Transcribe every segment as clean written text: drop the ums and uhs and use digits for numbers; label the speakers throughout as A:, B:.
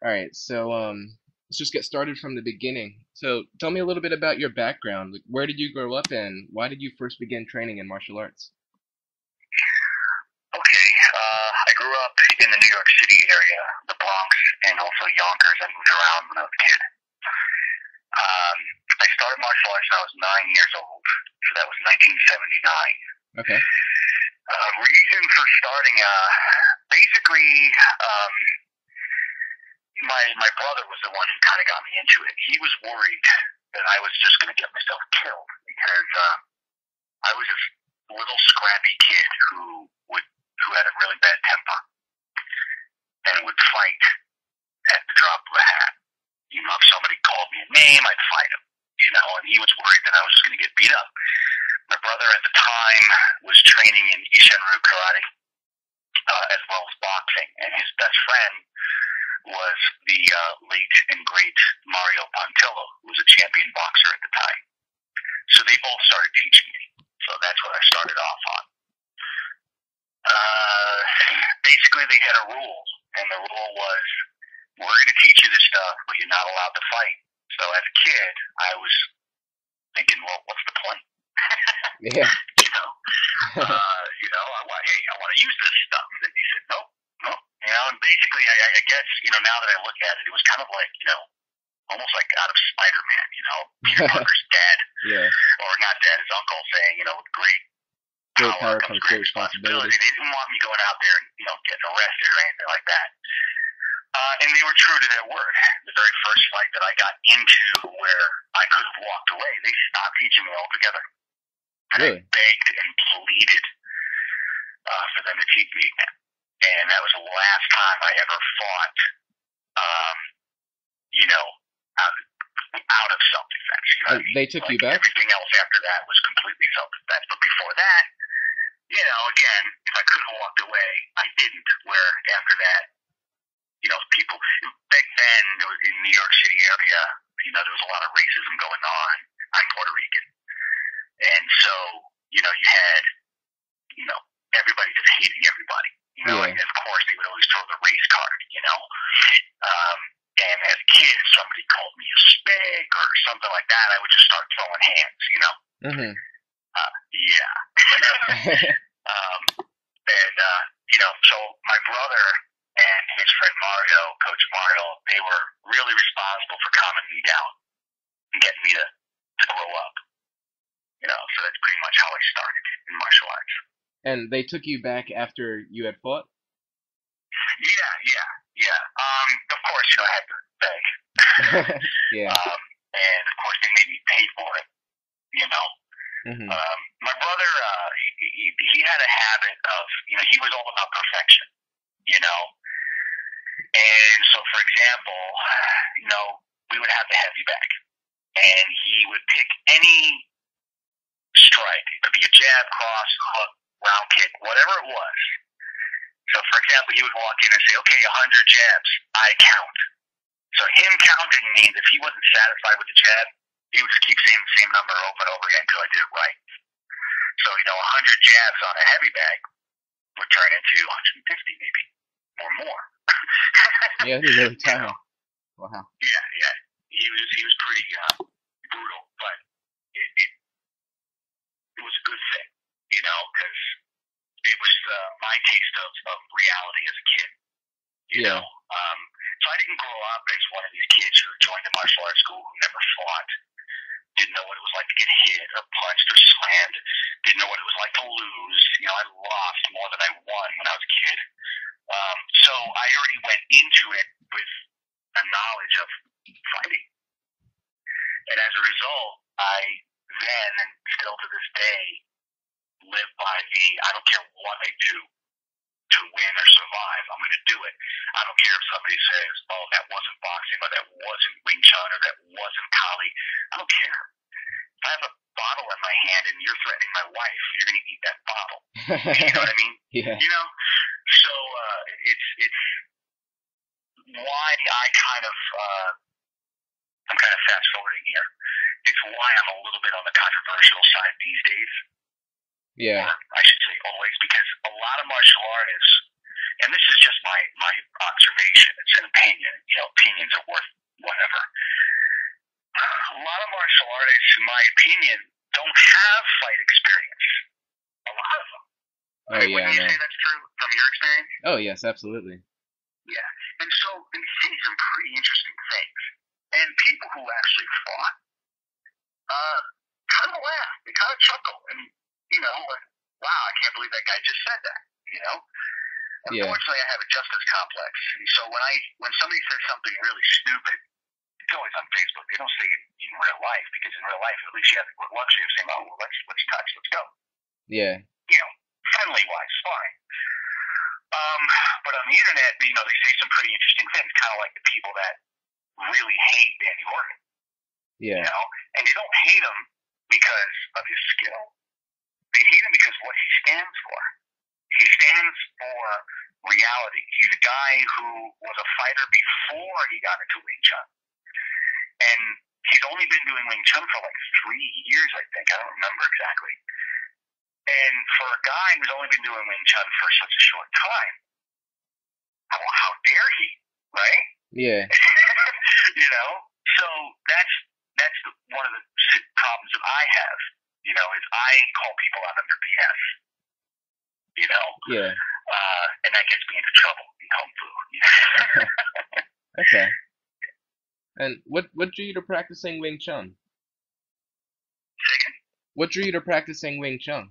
A: All right, so let's just get started from the beginning. So tell me a little bit about your background. Like, where did you grow up and why did you first begin training in martial arts?
B: Okay, I grew up in the New York City area, the Bronx, and also Yonkers. I moved around when I was a kid. Um, I started martial arts when I was 9 years old, so that was 1979.
A: Okay.
B: Reason for starting, basically, um, my brother was the one who kind of got me into it. He was worried that I was just going to get myself killed because I was this little scrappy kid who had a really bad temper and would fight at the drop of a hat. You know, if somebody called me a name, I'd fight him. You know, and he was worried that I was just going to get beat up. My brother at the time was training in Ishinryu karate as well as boxing, and his best friend was the late and great Mario Pontillo, who was a champion boxer at the time. So they both started teaching me. So that's what I started off on. Basically, they had a rule, and the rule was, we're going to teach you this stuff, but you're not allowed to fight. So as a kid, I was thinking, well, what's the point?
A: Yeah.
B: I want to use this stuff. And he said, nope, nope. You know, and basically, I guess, now that I look at it, it was kind of like, almost like out of Spider-Man, Peter Parker's dad,
A: Yeah.
B: or not dad, his uncle saying, with great
A: Great
B: power
A: power
B: comes
A: comes
B: great
A: great
B: responsibility.
A: responsibility.
B: They didn't want me going out there and, getting arrested or anything like that. And they were true to their word. The very first fight that I got into where I could have walked away, they stopped teaching me altogether. And
A: Really?
B: I begged and pleaded for them to teach me again. And that was the last time I ever fought, out of self-defense. You know what I mean?
A: They took you back?
B: Everything else after that was completely self-defense. But before that, again, if I could have walked away, I didn't. Where after that, people back then in New York City area, there was a lot of racism going on. I'm Puerto Rican, and so you had everybody just hating everybody.
A: Yeah.
B: And of course they would always throw the race card. And as a kid, if somebody called me a spag or something like that, I would just start throwing hands.
A: Mm-hmm.
B: Yeah. So my brother and his friend Mario, Coach Mario, they were really responsible for calming me down and getting me to grow up. So that's pretty much how I started in martial arts.
A: And they took you back after you had fought?
B: Yeah. Of course, I had to beg.
A: Yeah.
B: And of course, they made me pay for it.
A: Mm-hmm.
B: My brother, he had a habit of, he was all about perfection. And so, for example, we would have the heavy bag, and he would pick any strike. It could be a jab, cross, hook, round kick, whatever it was. So, for example, he would walk in and say, okay, 100 jabs, I count. So him counting means if he wasn't satisfied with the jab, he would just keep saying the same number over and over again until I did it right. So, 100 jabs on a heavy bag would turn into 150 maybe, or more.
A: Yeah, he's really tiring. Wow.
B: Yeah. He was pretty brutal, but it was a good thing, because it was my taste of reality as a kid.
A: Yeah.
B: So I didn't grow up as one of these kids who joined a martial arts school who never fought, didn't know what it was like to get hit or punched or slammed, didn't know what it was like to lose. I lost more than I won when I was a kid. So I already went into it with a knowledge of fighting. And as a result, I then, and still to this day, live by the, I don't care what I do to win or survive, I'm going to do it. I don't care if somebody says, oh, that wasn't boxing, or that wasn't Wing Chun, or that wasn't Kali. I don't care. If I have a bottle in my hand and you're threatening my wife, you're going to eat that bottle. You know what I mean?
A: Yeah.
B: So it's why I'm kind of fast forwarding here. It's why I'm a little bit on the controversial side these days.
A: Yeah.
B: Or I should say always, because a lot of martial artists, and this is just my observation. It's an opinion. You know, opinions are worth whatever. A lot of martial artists, in my opinion, don't have fight experience. A lot of them.
A: Oh yeah,
B: Wouldn't you say that's true from your experience?
A: Oh yes, absolutely.
B: Yeah. And so they see some pretty interesting things. And people who actually fought kind of laugh. They kind of chuckle. And, you know, like, wow, I can't believe that guy just said that, you know?
A: Yeah.
B: Unfortunately, I have a justice complex. And so when somebody says something really stupid, it's always on Facebook. They don't say it in real life, because in real life, at least you have the luxury of saying, oh, well, let's touch, let's go.
A: Yeah.
B: You know, friendly-wise, fine. But on the internet, you know, they say some pretty interesting things, kind of like the people that really hate Danny Orton.
A: Yeah.
B: You know, and they don't hate him because of his skill. They hate him because of what he stands for. He stands for reality. He's a guy who was a fighter before he got into Wing Chun. And he's only been doing Wing Chun for like 3 years, I think. I don't remember exactly. And for a guy who's only been doing Wing Chun for such a short time, how dare he, right?
A: Yeah.
B: You know? So that's one of the problems that I have, you know, is I call people out on their BS, you know?
A: Yeah.
B: And that gets me into trouble in Kung Fu.
A: Okay. And what drew you to practicing Wing Chun?
B: Say again?
A: What drew you to practicing Wing Chun?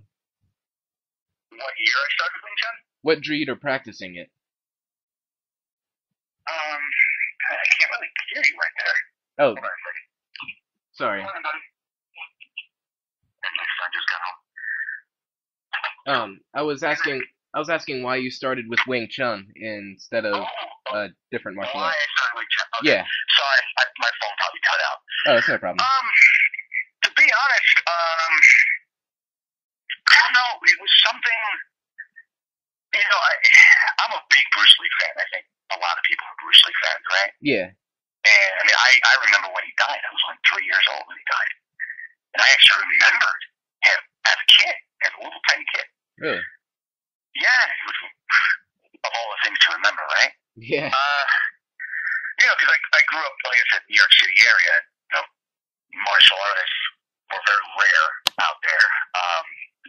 B: What year I started Wing Chun?
A: What drew you to practicing it?
B: I can't really hear you right there.
A: Oh.
B: Hold on a second.
A: Sorry.
B: Hold on, buddy. And my son just got home.
A: I was asking why you started with Wing Chun instead of different martial
B: Why
A: arts.
B: I started Wing Chun? Okay.
A: Yeah.
B: Sorry, my phone probably cut out.
A: Oh, that's no problem.
B: To be honest, I don't know. It was something. You know, I'm a big Bruce Lee fan. I think a lot of people are Bruce Lee fans, right?
A: Yeah.
B: And I mean, I remember when he died. I was like 3 years old when he died, and I actually remembered him as a kid, as a little tiny kid.
A: Really?
B: Yeah, it was of all the things to remember, right?
A: Yeah.
B: You know, because I grew up, like I said, New York City area. You know, martial artists were very rare out there.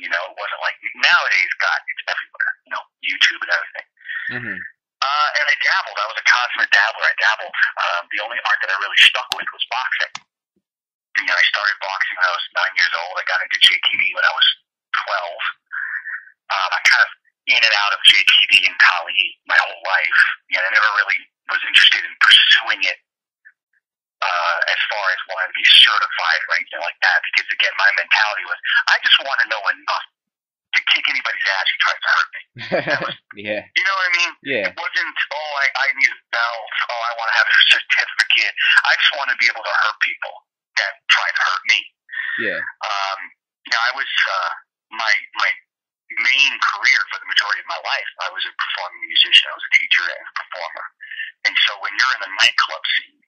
B: You know, it wasn't like nowadays. God, it's everywhere. You know, YouTube and everything.
A: Mhm.
B: And I dabbled. I was a consummate dabbler. I dabbled. The only art that I really stuck with was boxing. You know, I started boxing when I was 9 years old. I got into JTV when I was 12. I kind of in and out of JTV and Kali my whole life. You know, I never really was interested in pursuing it as far as wanting to be certified or anything like that. Because again, my mentality was, I just want to know enough to kick anybody's ass who tries to hurt me.
A: Yeah.
B: You know what I mean?
A: Yeah.
B: It wasn't, oh, I need a belt. Oh, I want to have a certificate. I just want to be able to hurt people that try to hurt me.
A: Yeah.
B: You know, I was my main career for the majority of my life. I was a performing musician. I was a teacher and a performer. And so when you're in the nightclub scene,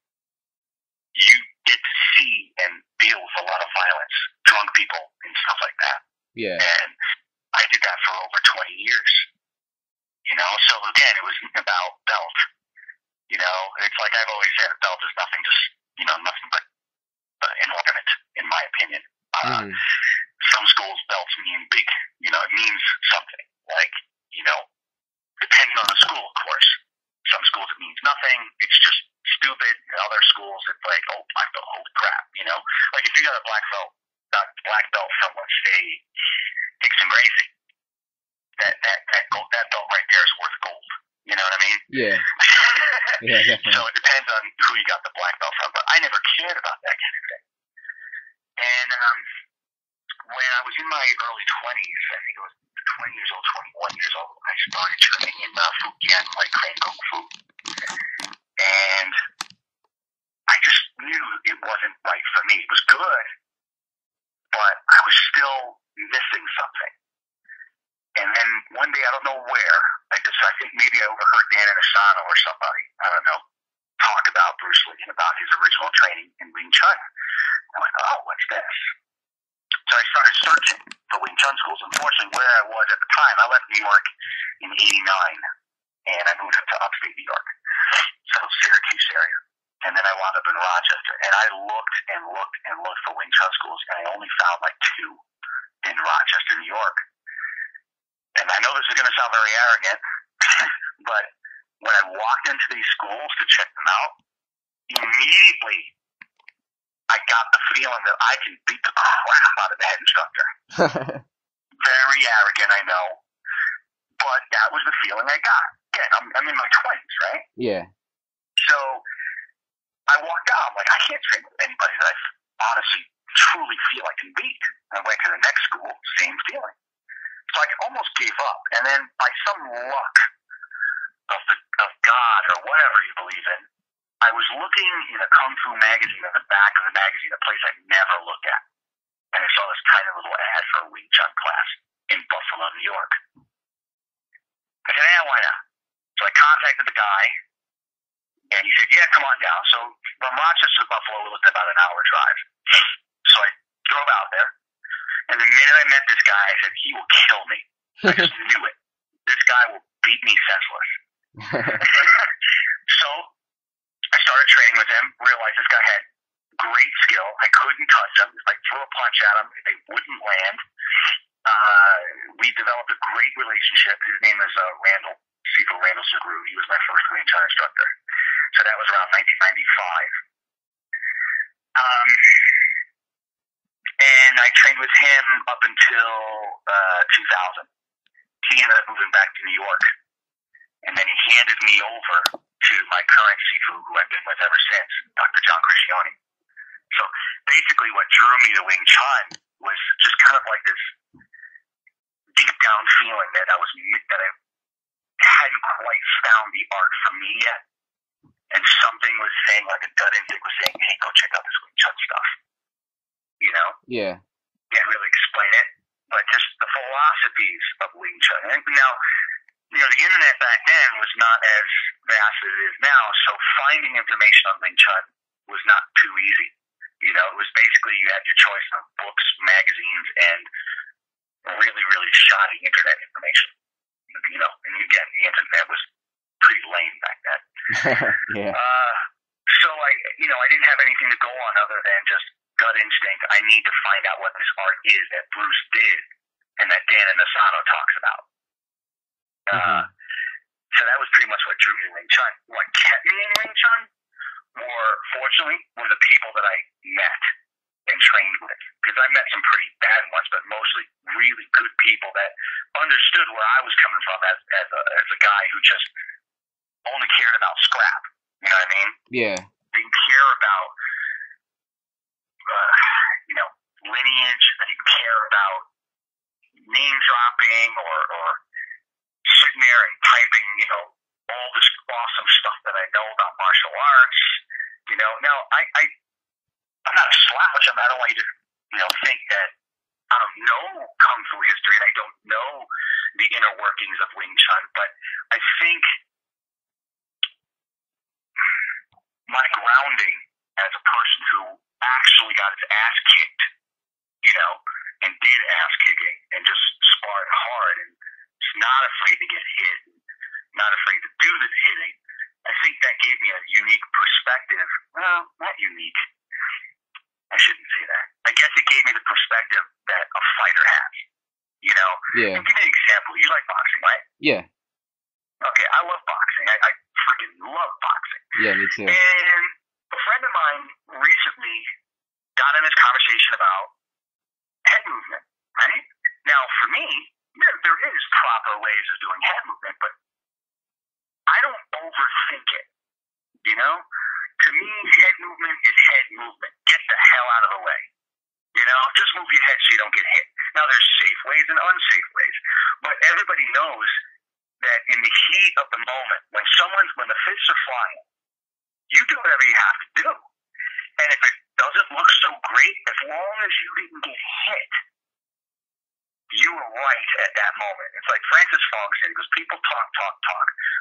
B: you get to see and deal with a lot of violence, drunk people and stuff like that.
A: Yeah.
B: And I did that for over 20 years. You know, so again, it was about belt. You know, it's like I've always said, a belt is nothing, just, you know, nothing but an ornament, in my opinion. Some schools, belts mean big, you know, it means something. Like, you know, depending on the school, of course. Some schools it means nothing, it's just stupid. In other schools, it's like, oh, black belt, holy crap, you know? Like if you got a black belt from, let's say, Dixon Gracie, that belt right there is worth gold. You know what I mean?
A: Yeah. Yeah, definitely.
B: So it depends on who you got the black belt from, but I never cared about that kind of thing. And when I was in my early 20s, I think it was 20 years old, 21 years old, I started training in Fujian, like Crane Kung Fu. And I just knew it wasn't right for me. It was good, but I was still missing something. And then one day, I don't know where, I think maybe I overheard Dan Inosanto or somebody, I don't know, talk about Bruce Lee and about his original training in Wing Chun. And I went, oh, what's this? So I started searching for Wing Chun schools. Unfortunately, where I was at the time, I left New York in '89, and I moved up to upstate New York, so Syracuse area. And then I wound up in Rochester, and I looked and looked and looked for Wing Chun schools, and I only found like 2 in Rochester, New York. And I know this is going to sound very arrogant, but when I walked into these schools to check them out, immediately I got the feeling that I can beat the crap out of the head instructor. Very arrogant, I know, but that was the feeling I got. Again, I'm in my 20s, right?
A: Yeah.
B: So I walked out. I'm like, I can't train with anybody that I honestly, truly feel I can beat. I went to the next school, same feeling. So I almost gave up. And then by some luck of God or whatever you believe in, I was looking in a Kung Fu magazine, at the back of the magazine, a place I'd never looked at. And I saw this tiny little ad for a Wing Chun class in Buffalo, New York. I said, yeah, why not? So I contacted the guy, and he said, yeah, come on down. So from Rochester to Buffalo, we looked at about an hour drive. So I drove out there, and the minute I met this guy, I said, he will kill me. I just knew it. This guy will beat me senseless. So I started training with him, realized this guy had great skill. I couldn't touch him. If I threw a punch at him, they wouldn't land. We developed a great relationship. His name is Sifu Randall Segru. He was my first Wing Chun instructor. So that was around 1995. And I trained with him up until 2000. He ended up moving back to New York. And then he handed me over to my current Sifu, who I've been with ever since, Dr. John Criscione. So basically what drew me to Wing Chun was just kind of like this deep down feeling that I hadn't quite found the art for me yet. And something was saying, like a gut instinct was saying, hey, go check out this Wing Chun stuff. You know?
A: Yeah.
B: Can't really explain it, but just the philosophies of Wing Chun. And now, the internet back then was not as vast as it is now, so finding information on Wing Chun was not too easy. It was basically you had your choice of books, magazines, and really, really shoddy internet information. And again, the internet was pretty lame back then.
A: Yeah.
B: So I didn't have anything to go on other than just gut instinct. I need to find out what this art is that Bruce did and that Dan Inosanto talks about. So that was pretty much what drew me to Wing Chun. What kept me in Wing Chun, more fortunately, were the people that I met and trained with. Because I met some pretty bad ones, but mostly really good people that understood where I was coming from as a guy who just only cared about scrap. You know what I mean?
A: Yeah.
B: Didn't care about lineage. I didn't care about name dropping or sitting there and typing, all this awesome stuff that I know about martial arts. Now I'm not a slouch. I don't want you to, think that I don't know Kung Fu history and I don't know the inner workings of Wing Chun, but I think my grounding as a person who actually got his ass kicked, and did ass kicking and just sparred hard and is not afraid to get hit, not afraid to do the hitting. I think that gave me a unique perspective. Well, not unique. I shouldn't say that. I guess it gave me the perspective that a fighter has.
A: Yeah.
B: Give me an example. You like boxing, right?
A: Yeah.
B: Okay, I love boxing. I freaking love boxing.
A: Yeah, me too.
B: And a friend of mine recently got in this conversation about head movement, right? Now, for me, there is proper ways of doing head movement, but I don't overthink it, To me, head movement is head movement. Get the hell out of the way. Just move your head so you don't get hit. Now, there's safe ways and unsafe ways, but everybody knows that in the heat of the moment, when the fists are flying, you do whatever you have to do. And if it doesn't look so great, as long as you didn't get hit, you were right at that moment. It's like Francis Fong said, he goes, people talk,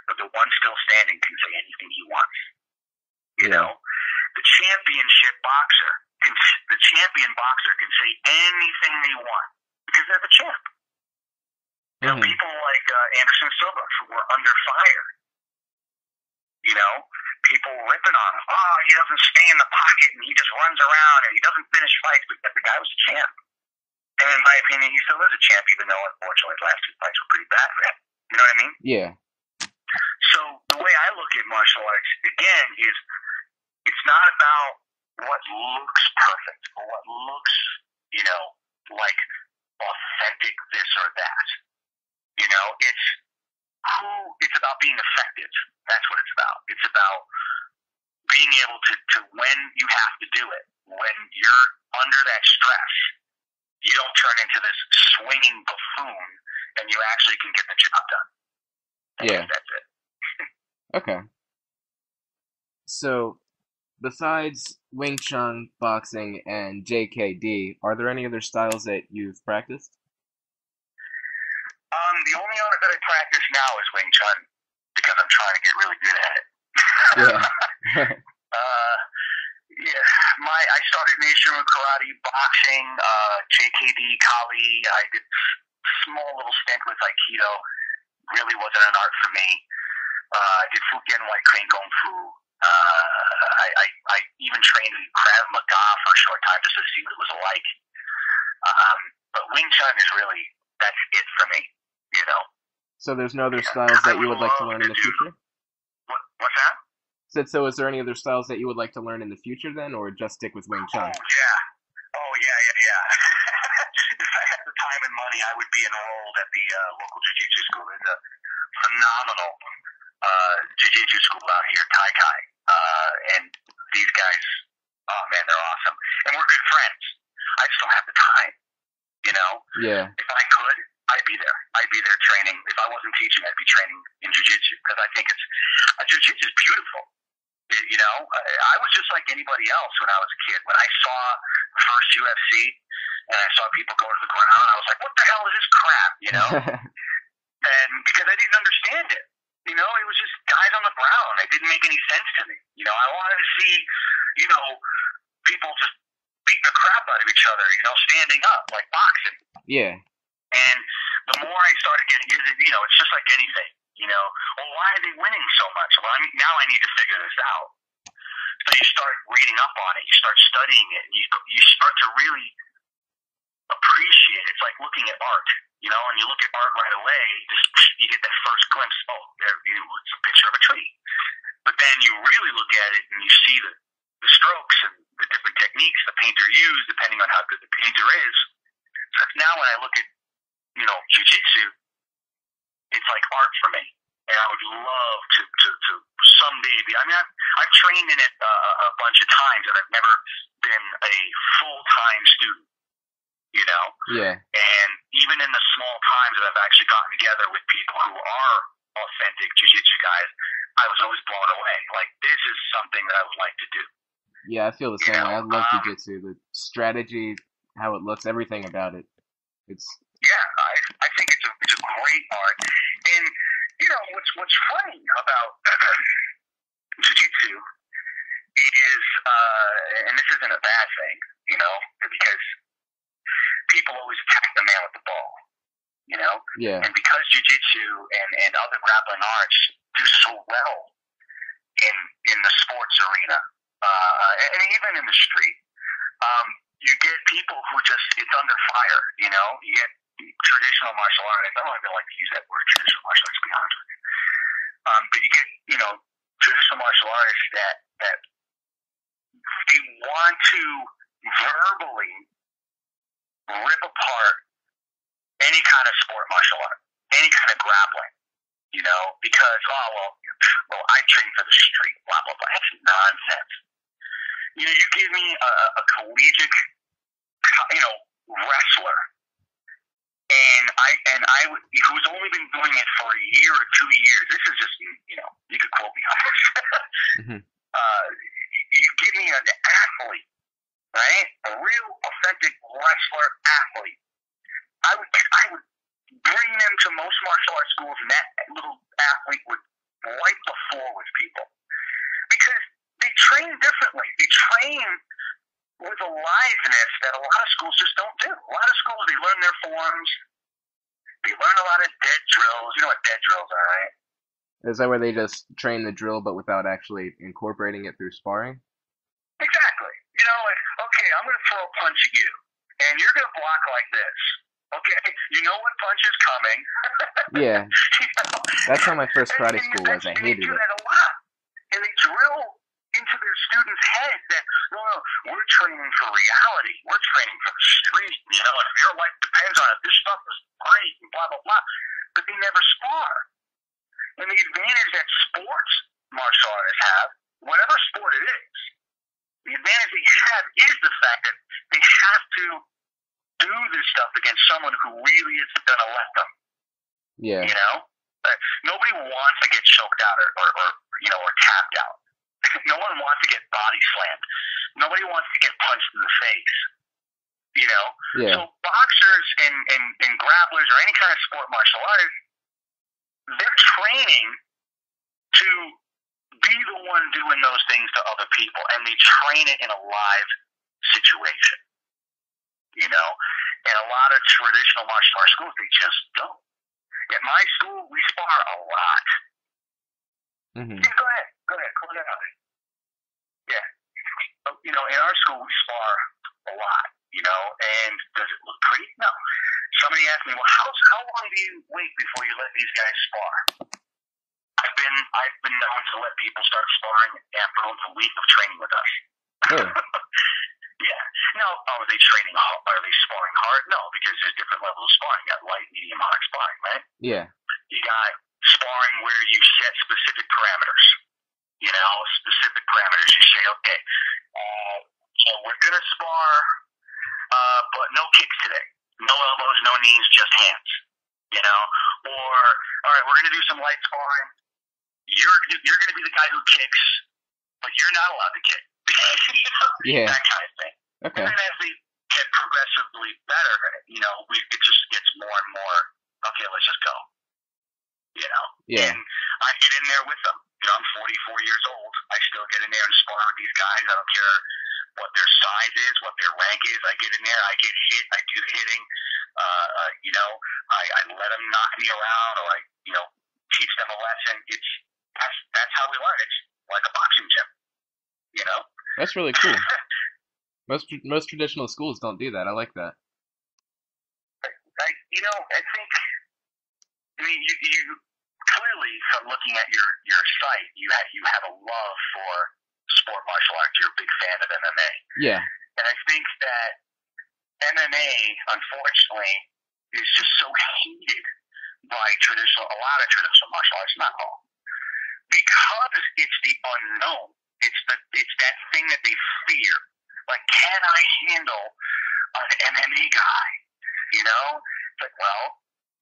B: but the one still standing can say anything he wants. The champion boxer can say anything they want because they're the champ. You know,
A: Mm-hmm.
B: people like Anderson Silva who were under fire. You know, people ripping on him. Oh, he doesn't stay in the pocket and he just runs around and he doesn't finish fights. But the guy was a champ. And in my opinion, he still is a champ, even though unfortunately the last two fights were pretty bad for him. You know what I mean?
A: Yeah.
B: So the way I look at martial arts again is it's not about what looks perfect or what looks, you know, like authentic this or that. You know, it's about being effective. That's what it's about. It's about being able to when you have to do it, when you're under that stress, you don't turn into this swinging buffoon and you actually can get the job done. I
A: Yeah.
B: guess that's it.
A: Okay. So, besides Wing Chun, boxing, and JKD, are there any other styles that you've practiced?
B: The only art that I practice now is Wing Chun because I'm trying to get really good at it.
A: Yeah.
B: uh, yeah, I started Nation with karate, boxing, JKD, Kali. I did small little stint with Aikido. Really wasn't an art for me. I did Fukian White Crane Kung Fu. I even trained in Krav Maga for a short time just to see what it was like. But Wing Chun is really, that's it for me, you know.
A: So there's no other
B: Yeah.
A: styles
B: I
A: that you
B: would
A: would like to
B: love
A: learn
B: to
A: in the
B: do,
A: future?
B: what's that?
A: So is there any other styles that you would like to learn in the future then, or just stick with Wing
B: Oh,
A: Chun?
B: yeah. Oh, yeah. If I had the time and money, I would be enrolled at the local jiu-jitsu school. There's a phenomenal jiu-jitsu school out here, Tai Kai. And these guys, oh, man, they're awesome. And we're good friends. I just don't have the time, you know?
A: Yeah.
B: If I could, I'd be there. I'd be there training. If I wasn't teaching, I'd be training in jiu-jitsu because I think jiu-jitsu is beautiful. You know, I was just like anybody else when I was a kid. When I saw the first UFC and I saw people go to the ground, I was like, what the hell is this crap, you know? And because I didn't understand it. You know, it was just guys on the ground. It didn't make any sense to me. You know, I wanted to see, you know, people just beating the crap out of each other, you know, standing up like boxing.
A: Yeah.
B: And the more I started getting, you know, it's just like anything. You know, well, why are they winning so much? Well, now I need to figure this out. So you start reading up on it, you start studying it, and you start to really appreciate it. It's like looking at art, you know, and you look at art right away, you get that first glimpse. Oh, there, it's a picture of a tree. But then you really look at it and you see the strokes and the different techniques the painter used, depending on how good the painter is. So now when I look at, you know, jiu-jitsu, it's like art for me, and I would love to someday be. I mean, I've trained in it a bunch of times, and I've never been a full-time student. You know,
A: Yeah.
B: and even in the small times that I've actually gotten together with people who are authentic jiu-jitsu guys, I was always blown away. Like, this is something that I would like to do.
A: Yeah, I feel the
B: You
A: same
B: know,
A: way. I love jiu-jitsu. The strategy, how it looks, everything about it. It's
B: yeah, I think it's a great art. And you know what's funny about jiu-jitsu is, and this isn't a bad thing, you know, because people always attack the man with the ball, you know.
A: yeah.
B: And because jiu-jitsu and other grappling arts do so well in the sports arena, and even in the street, you get people who just, it's under fire, you know. You get traditional martial artists. I don't even like to use that word, traditional martial arts, to be honest with you. But you get, you know, traditional martial artists that they want to verbally rip apart any kind of sport martial art, any kind of grappling, you know, because, well, I train for the street, blah, blah, blah. That's nonsense. You know, you give me a collegiate, you know, wrestler, and I who's only been doing it for a year or 2 years. This is just, you know, you could quote me on this.
A: Mm-hmm.
B: You give me an athlete, right? A real authentic wrestler athlete. I would bring them to most martial arts schools, and that little athlete would wipe the floor with people because they train differently. They train with a liveness that a lot of schools just don't do. A lot of schools, they learn their forms, They learn a lot of dead drills. You know what dead drills are, right?
A: Is that where they just train the drill but without actually incorporating it through sparring?
B: Exactly. You know, like, okay, I'm going to throw a punch at you, and you're going to block like this. Okay, you know what punch is coming.
A: Yeah,
B: You know?
A: that's how my first karate
B: and,
A: school was. I
B: and they
A: hated
B: do
A: it.
B: that a lot. And they drill into their students' heads that, no, no, we're training for reality. We're training for the street. You know, and if your life depends on it, this stuff is great and blah, blah, blah. But they never spar. And the advantage that sports martial artists have, whatever sport it is, the advantage they have is the fact that they have to do this stuff against someone who really is going to let them.
A: Yeah,
B: You know? Nobody wants to get choked out or you know, or tapped out. No one wants to get body slammed. Nobody wants to get punched in the face. You know?
A: yeah,
B: So boxers and grapplers or any kind of sport martial arts, they're training to be the one doing those things to other people, and they train it in a live situation. You know? And a lot of traditional martial arts schools, they just don't. At my school, we spar a lot.
A: mhm,
B: Yeah, go ahead. Call that out. Yeah. You know, in our school, we spar a lot, you know, and does it look pretty? No. Somebody asked me, well, how long do you wait before you let these guys spar? I've been known to let people start sparring after a week of training with us.
A: really,
B: Yeah. Now, are they training hard? Are they sparring hard? No, because there's different levels of sparring. You got light, medium, hard sparring, right?
A: yeah,
B: You got sparring where you set specific parameters. You know, specific parameters. You say, okay, so we're gonna spar, but no kicks today. No elbows, no knees, just hands. You know, or all right, we're gonna do some light sparring. You're gonna be the guy who kicks, but you're not allowed to kick. You know,
A: yeah.
B: that kind of thing.
A: Okay,
B: And then as they get progressively better, you know, it just gets more and more. Okay, let's just go. You know,
A: yeah,
B: and I get in there with them. You know, I'm 44 years old. I still get in there and spar with these guys. I don't care what their size is, what their rank is. I get in there, I get hit, I do the hitting. You know, I let them knock me around, or I, you know, teach them a lesson. That's how we learn. It's like a boxing gym. You know.
A: that's really cool. Most traditional schools don't do that. I like that.
B: You know, I think. I mean, you clearly from looking at your site, you have a love for sport martial arts. You're a big fan of MMA,
A: Yeah,
B: and I think that MMA, unfortunately, is just so hated by a lot of traditional martial arts, not all, because it's the unknown. It's that thing that they fear. Like, can I handle an MMA guy? You know, it's like, well,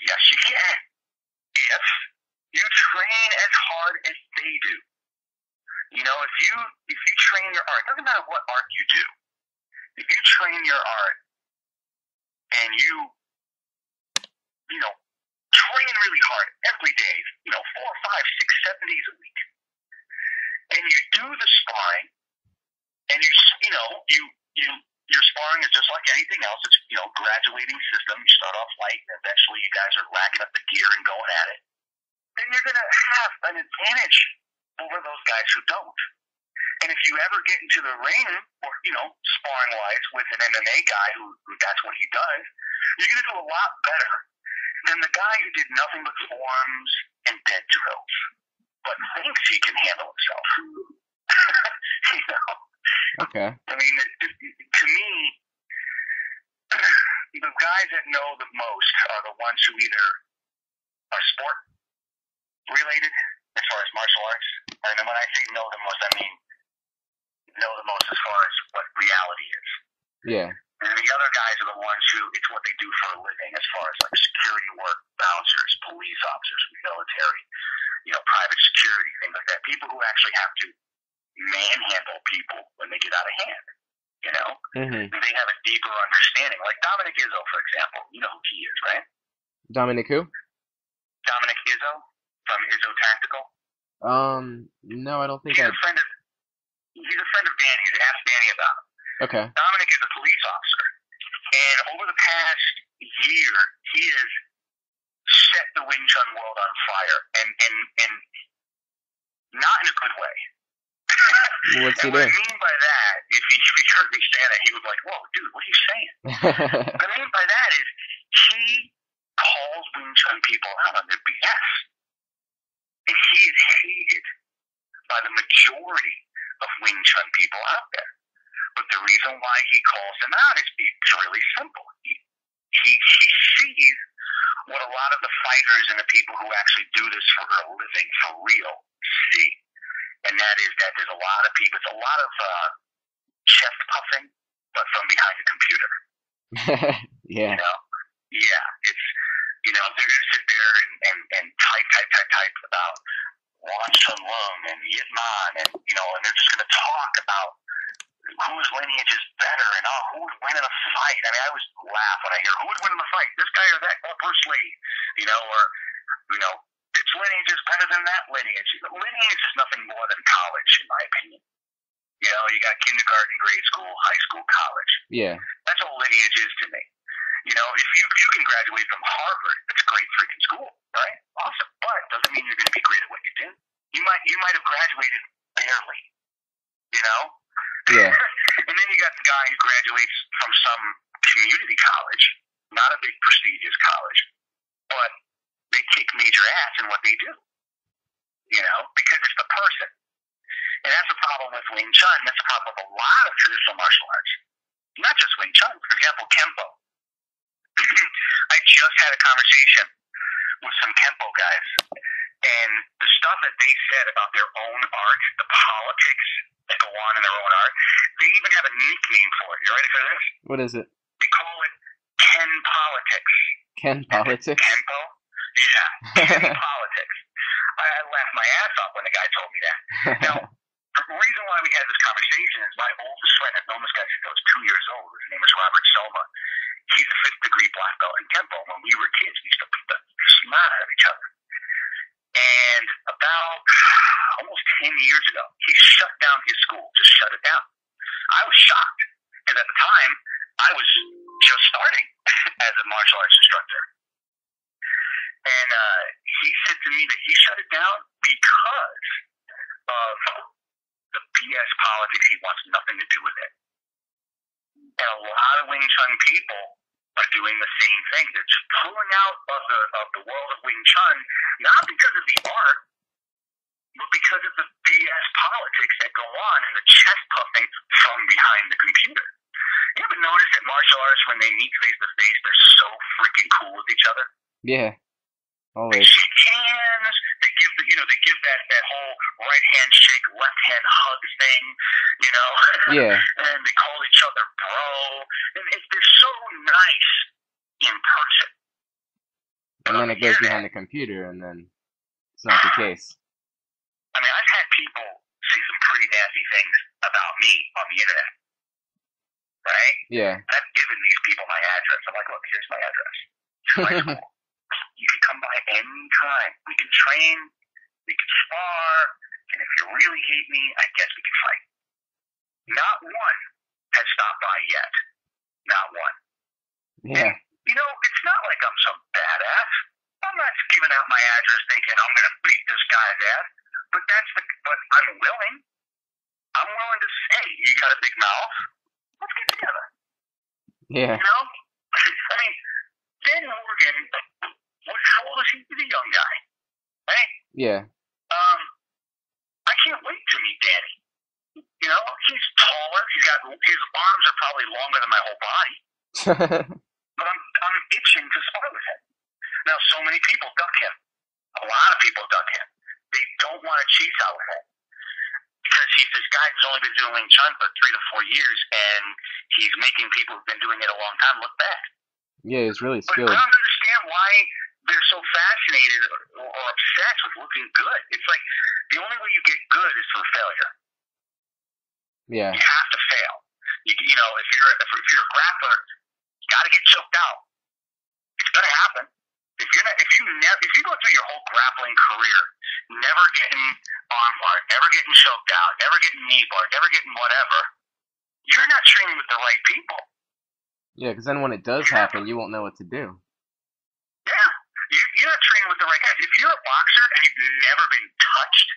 B: yes, you can. If you train as hard as they do. You know, if you train your art, it doesn't matter what art you do. If you train your art and you know, train really hard every day, you know, 4, 5, 6, 7 days a week, and you do the sparring, and you know, your sparring is just like anything else. It's, you know, graduating system. You start off light, and eventually you guys are racking up the gear and going at it. Then you're going to have an advantage over those guys who don't. And if you ever get into the ring, or, you know, sparring wise with an MMA guy who that's what he does, you're going to do a lot better than the guy who did nothing but forms and dead drills, but thinks he can handle himself. You know?
A: okay,
B: I mean, to me, the guys that know the most are the ones who either are sport related as far as martial arts, and when I say know the most, I mean know the most as far as what reality is.
A: yeah,
B: And the other guys are the ones who, it's what they do for a living as far as like security work, bouncers, police officers, military, you know, private security, things like that. People who actually have to manhandle people when they get out of hand, you know?
A: mhm.
B: And they have a deeper understanding. Like Dominic Izzo, for example. You know who he is, right?
A: Dominic who?
B: Dominic Izzo from Izzo Tactical.
A: No, I don't think
B: He's
A: I.
B: a friend of Danny's. Ask Danny about him.
A: Okay,
B: Dominic is a police officer. And over the past year, he has set the Wing Chun world on fire, and not in a good way.
A: What's he
B: And what I
A: doing?
B: mean by that, if he heard me say that, he would be like, "Whoa, dude, what are you saying?" What I mean by that is he calls Wing Chun people out on their BS, and he is hated by the majority of Wing Chun people out there. But the reason why he calls them out is it's really simple. He sees what a lot of the fighters and the people who actually do this for a living, for real, see. And that is that there's a lot of people, it's a lot of chest puffing, but from behind a computer.
A: Yeah.
B: You know? Yeah. It's, they're going to sit there and type about Wan Sun Lung and Yip Man, and, and they're just going to talk about whose lineage is better and who would win in a fight. I mean, I always laugh when I hear who would win in a fight, this guy or that, Bruce Lee, or this lineage is better than that lineage. Lineage is nothing more than college, in my opinion. You got kindergarten, grade school, high school, college.
A: Yeah.
B: That's all lineage is to me. If you can graduate from Harvard, that's a great freaking school, right? Awesome, but doesn't mean you're going to be great at what you do. You might have graduated barely,
A: Yeah.
B: And then you got the guy who graduates from some community college, not a big prestigious college, but they kick major ass in what they do, because it's the person. And that's the problem with Wing Chun. That's the problem with a lot of traditional martial arts. Not just Wing Chun. For example, Kempo. I just had a conversation with some Kempo guys, and the stuff that they said about their own art, the politics that go on in their own art, they even have a nickname for it. You ready for this?
A: What is it?
B: They call it Ken Politics.
A: Ken Politics?
B: Kempo? Yeah, Ken Politics. I laughed my ass off when the guy told me that. Now, the reason why we had this conversation is my oldest friend, I've known this guy since I was 2 years old. His name is Robert Soma. He's a 5th degree black belt in Kempo. When we were kids, we used to beat the snot out of each other. And about almost 10 years ago, he shut down his school, just shut it down. I was shocked, because at the time, I was just starting as a martial arts instructor. And he said to me that he shut it down because of the BS politics. He wants nothing to do with it. And a lot of Wing Chun people are doing the same thing. They're just pulling out of the world of Wing Chun, not because of the art, but because of the BS politics that go on and the chest puffing from behind the computer. You ever notice that martial artists, when they meet face to face, they're so freaking cool with each other?
A: Yeah.
B: They
A: Always.
B: shake hands. They give that whole right hand shake, left hand hug thing.
A: Yeah.
B: And they call each other bro. And they're so nice in person.
A: And then it goes behind the computer, and then it's not the case.
B: I mean, I've had people say some pretty nasty things about me on the internet. Right?
A: Yeah.
B: I've given these people my address. I'm like, look, here's my address. Here's my school. You can come by any time. We can train. We can spar. And if you really hate me, I guess we can fight. Not one has stopped by yet. Not one.
A: Yeah.
B: It's not like I'm some badass. I'm not giving out my address thinking I'm going to beat this guy's ass. But I'm willing. I'm willing to say, you got a big mouth. Let's get together.
A: Yeah.
B: I mean, Dan Morgan, how old is he? He's a young guy, right?
A: Yeah.
B: I can't wait to meet Danny. He's taller. His arms are probably longer than my whole body. But I'm itching to spar with him. Now, so many people duck him. A lot of people duck him. They don't want to chase out with him. Because he's this guy who's only been doing Wing Chun for 3 to 4 years, and he's making people who've been doing it a long time look bad.
A: Yeah, he's really
B: But
A: skilled.
B: I don't understand why they're so fascinated or obsessed with looking good. It's like the only way you get good is through failure.
A: Yeah.
B: You have to fail. If you're a grappler, you got to get choked out. It's gonna happen. If you go through your whole grappling career, never getting armbarred, never getting choked out, never getting knee barred, never getting whatever, you're not training with the right people.
A: Yeah, because then when it does happen, you won't know what to do.
B: Yeah. You're not training with the right guys. If you're a boxer and you've never been touched,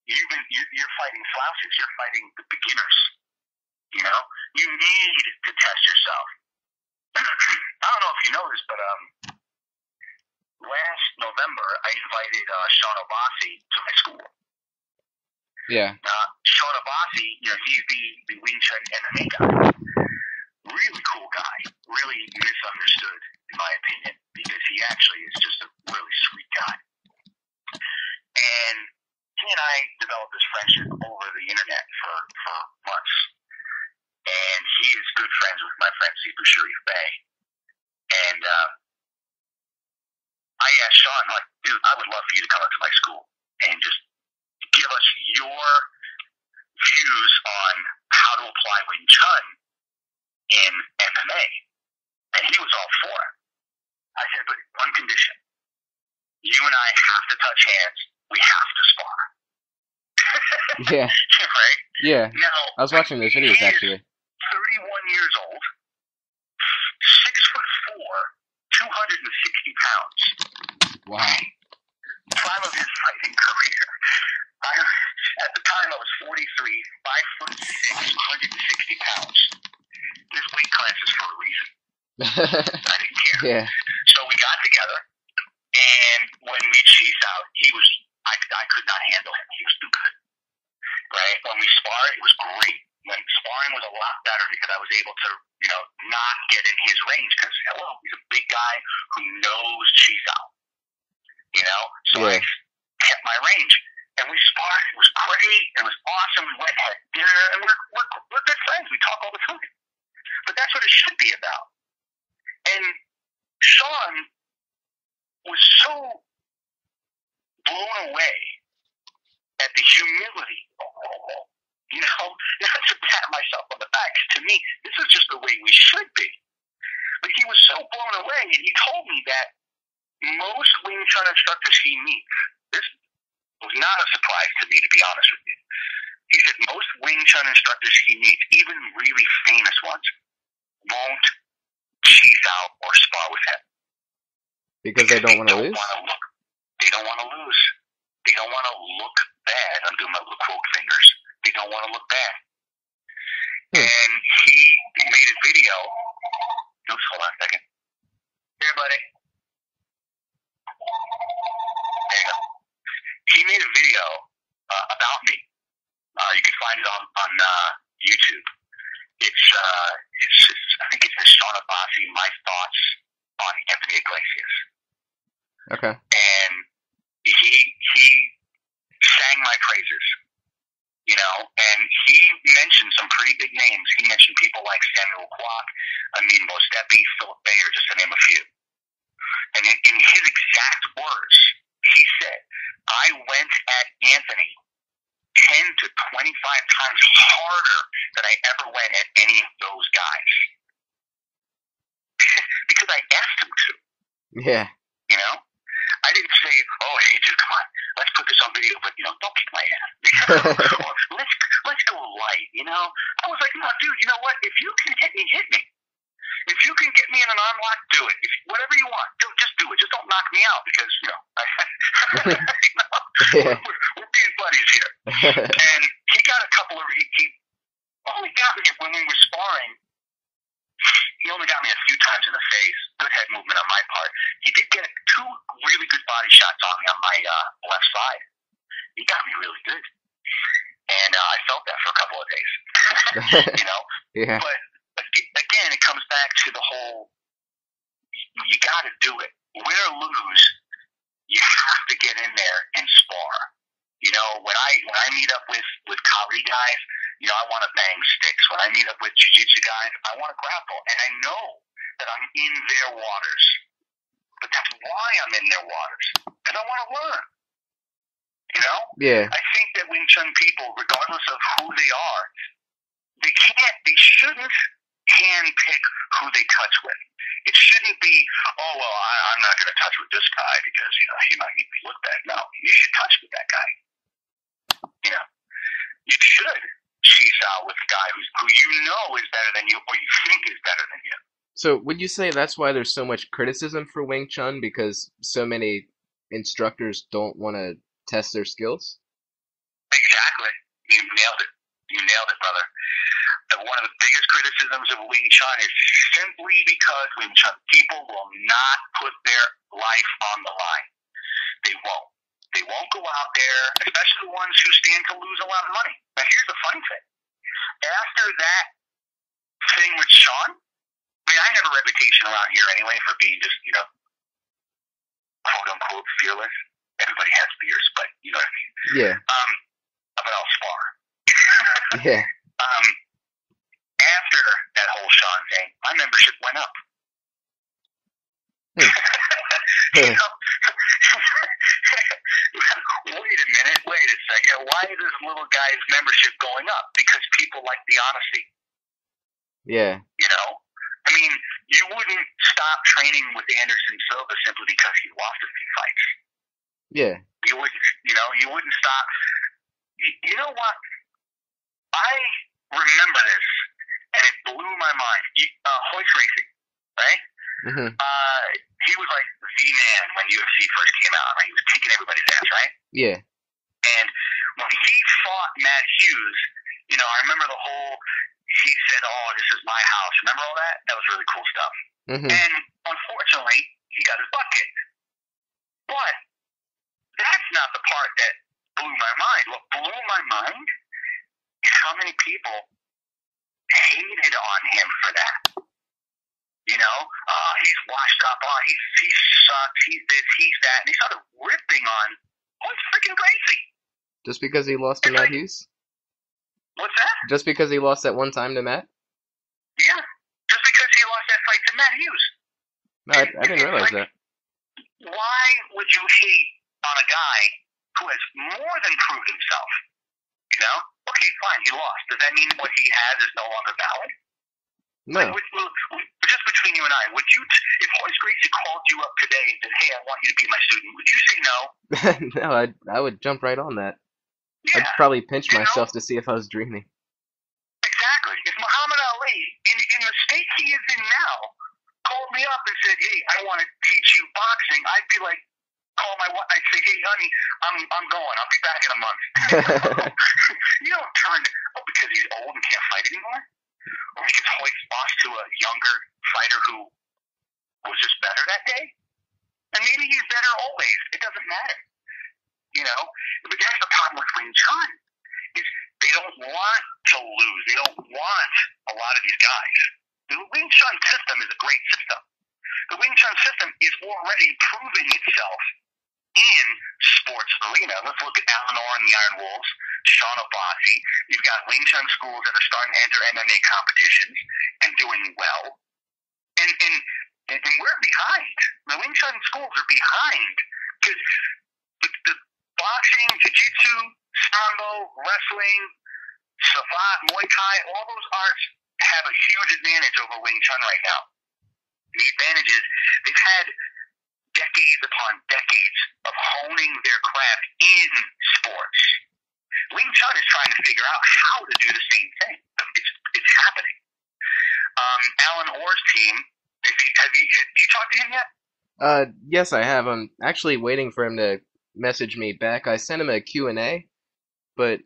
B: you're fighting slouches. You're fighting the beginners. You know, you need to test yourself. I don't know if you know this, but last November I invited Sean Obasi to my school.
A: Yeah.
B: Sean Obasi, he's the Wing Chun MMA guy. Really cool guy. Really misunderstood, in my opinion, because he actually is just a really sweet guy. And he and I developed this friendship over the internet for months. And he is good friends with my friend Sifu Bay. And I asked Sean, like, dude, I would love for you to come up to my school and just give us your views on how to apply Wing Chun in MMA. And he was all for it. I said, but one condition. You and I have to touch hands. We have to spar.
A: Yeah.
B: Right?
A: Yeah.
B: Now,
A: I was watching those videos, actually.
B: 31 years old, 6'4", 260 pounds.
A: Wow.
B: Prime of his fighting career. At the time, I was 43, 5'6", 160 pounds. This weight class is for a reason. I didn't care.
A: Yeah.
B: So we got together, and when we cheesed out, I could not handle him. He was too good. Right? When we sparred, it was great. When sparring was a lot better because I was able to, not get in his range because, he's a big guy who knows cheese out. So
A: yeah.
B: I kept my range. And we sparred. It was great. It was awesome. We went and had dinner, and we're good friends. We talk all the time. But that's what it should be about. And Sean was so blown away at the humility. Not to pat myself on the back. To me, this is just the way we should be. But he was so blown away, and he told me that most Wing Chun instructors he meets, this was not a surprise to me, to be honest with you. He said most Wing Chun instructors he meets, even really famous ones, won't cheese out or spar with him.
A: Because they don't want to lose?
B: They don't want to lose. They don't want to look bad. I'm doing my little quote fingers. They don't want to look bad. And he made a video. Oops, hold on a second. Here, buddy. There you go. He made a video about me. You can find it on YouTube. It's I think it says Sean Abassi, My Thoughts on Anthony Iglesias.
A: Okay.
B: And he sang my praises, and he mentioned some pretty big names. He mentioned people like Samuel Kwok, Amin Mostepi, Philip Bayer, just to name a few. And in his exact words, he said, I went at Anthony 10 to 25 times harder than I ever went at any of those guys. Because I asked him to.
A: Yeah.
B: I didn't say, oh, hey, dude, come on, let's put this on video, but, don't kick my ass. Or, let's go light, I was like, no, dude, you know what? If you can hit me, hit me. If you can get me in an arm lock, do it. Whatever you want, just do it. Just don't knock me out because, we're being buddies here. And he got a couple of, he only got me when we were sparring. He only got me a few times in the face. Good head movement on my part. He did get 2 really good body shots on me on my left side. He got me really good. And I felt that for a couple of days.
A: Yeah.
B: But again, it comes back to the whole, you got to do it. Win or lose, you have to get in there and spar. When I meet up with Kali guys, I want to bang sticks. When I meet up with jiu-jitsu guys, I want to grapple. And I know that I'm in their waters. But that's why I'm in their waters. Because I want to learn.
A: Yeah.
B: I think that Wing Chun people, regardless of who they are, they shouldn't handpick who they touch with. It shouldn't be, oh, well, I'm not going to touch with this guy because, he might make me look bad. No, you should touch with that guy. You should cheese out with a guy who is better than you or you think is better than you.
A: So would you say that's why there's so much criticism for Wing Chun because so many instructors don't want to test their skills?
B: Exactly. You nailed it. You nailed it, brother. And one of the biggest criticisms of Wing Chun is simply because Wing Chun people will not put their life on the line. They won't. They won't go out there, especially the ones who stand to lose a lot of money. Now, here's the funny thing. After that thing with Sean, I mean, I have a reputation around here anyway for being just, quote unquote fearless. Everybody has fears, but you know what I mean.
A: Yeah,
B: But I'll spar.
A: yeah.
B: um, After that whole Sean thing, my membership went up.
A: Hmm.
B: You know, wait a minute, wait a second. Why is this little guy's membership going up? Because people like the honesty.
A: Yeah,
B: You know, I mean, you wouldn't stop training with Anderson Silva simply because he lost a few fights.
A: yeah.
B: You wouldn't stop. You know what? I remember this, and it blew my mind. Hoist racing, right?
A: Hmm.
B: He was like the man when UFC first came out. Right? He was kicking everybody's ass, right?
A: Yeah,
B: And when he fought Matt Hughes, I remember the whole. He said, "Oh, this is my house." Remember all that? That was really cool stuff.
A: hmm.
B: And unfortunately, he got his butt kicked. But that's not the part that blew my mind. What blew my mind is how many people hated on him for that. He's washed up. Oh, he sucks. He's this, he's that. And he started ripping on freaking Gracie.
A: Just because he lost to
B: It's
A: Matt
B: like,
A: Hughes?
B: what's that?
A: Just because he lost that one time to Matt?
B: Yeah. Just because he lost that fight to Matt Hughes.
A: No, I didn't realize that.
B: Why would you hate on a guy who has more than proved himself? Okay, fine, he lost. Does that mean what he has is no longer valid?
A: No.
B: Just between you and I, if Horace Gracie called you up today and said, "Hey, I want you to be my student," would you say no?
A: No, I would jump right on that.
B: Yeah.
A: I'd probably pinch myself to see if I was dreaming.
B: Exactly. If Muhammad Ali, in the state he is in now, called me up and said, "Hey, I want to teach you boxing," I'd be like, call my wife. I'd say, "Hey, honey, I'm going. I'll be back in a month." You don't turn because he's old and can't fight anymore, or because Hoyt lost to a younger fighter who was just better that day, and maybe he's better always. It doesn't matter, But that's the problem with Wing Chun is they don't want to lose. They don't want a lot of these guys. The Wing Chun system is a great system. The Wing Chun system is already proving itself in sports arena. Let's look at Alan Orr and the Iron Wolves, Sean Abbasi. You've got Wing Chun schools that are starting to enter MMA competitions and doing well. And we're behind. The Wing Chun schools are behind because the boxing, jiu-jitsu, sambo, wrestling, savate, Muay Thai, all those arts have a huge advantage over Wing Chun right now. The advantage is they've had decades upon decades of honing their craft in sports. Wing Chun is trying to figure out how to do the same thing. It's happening. Alan Orr's team, have you talked to him yet?
A: Yes, I have. I'm actually waiting for him to message me back. I sent him a Q&A, but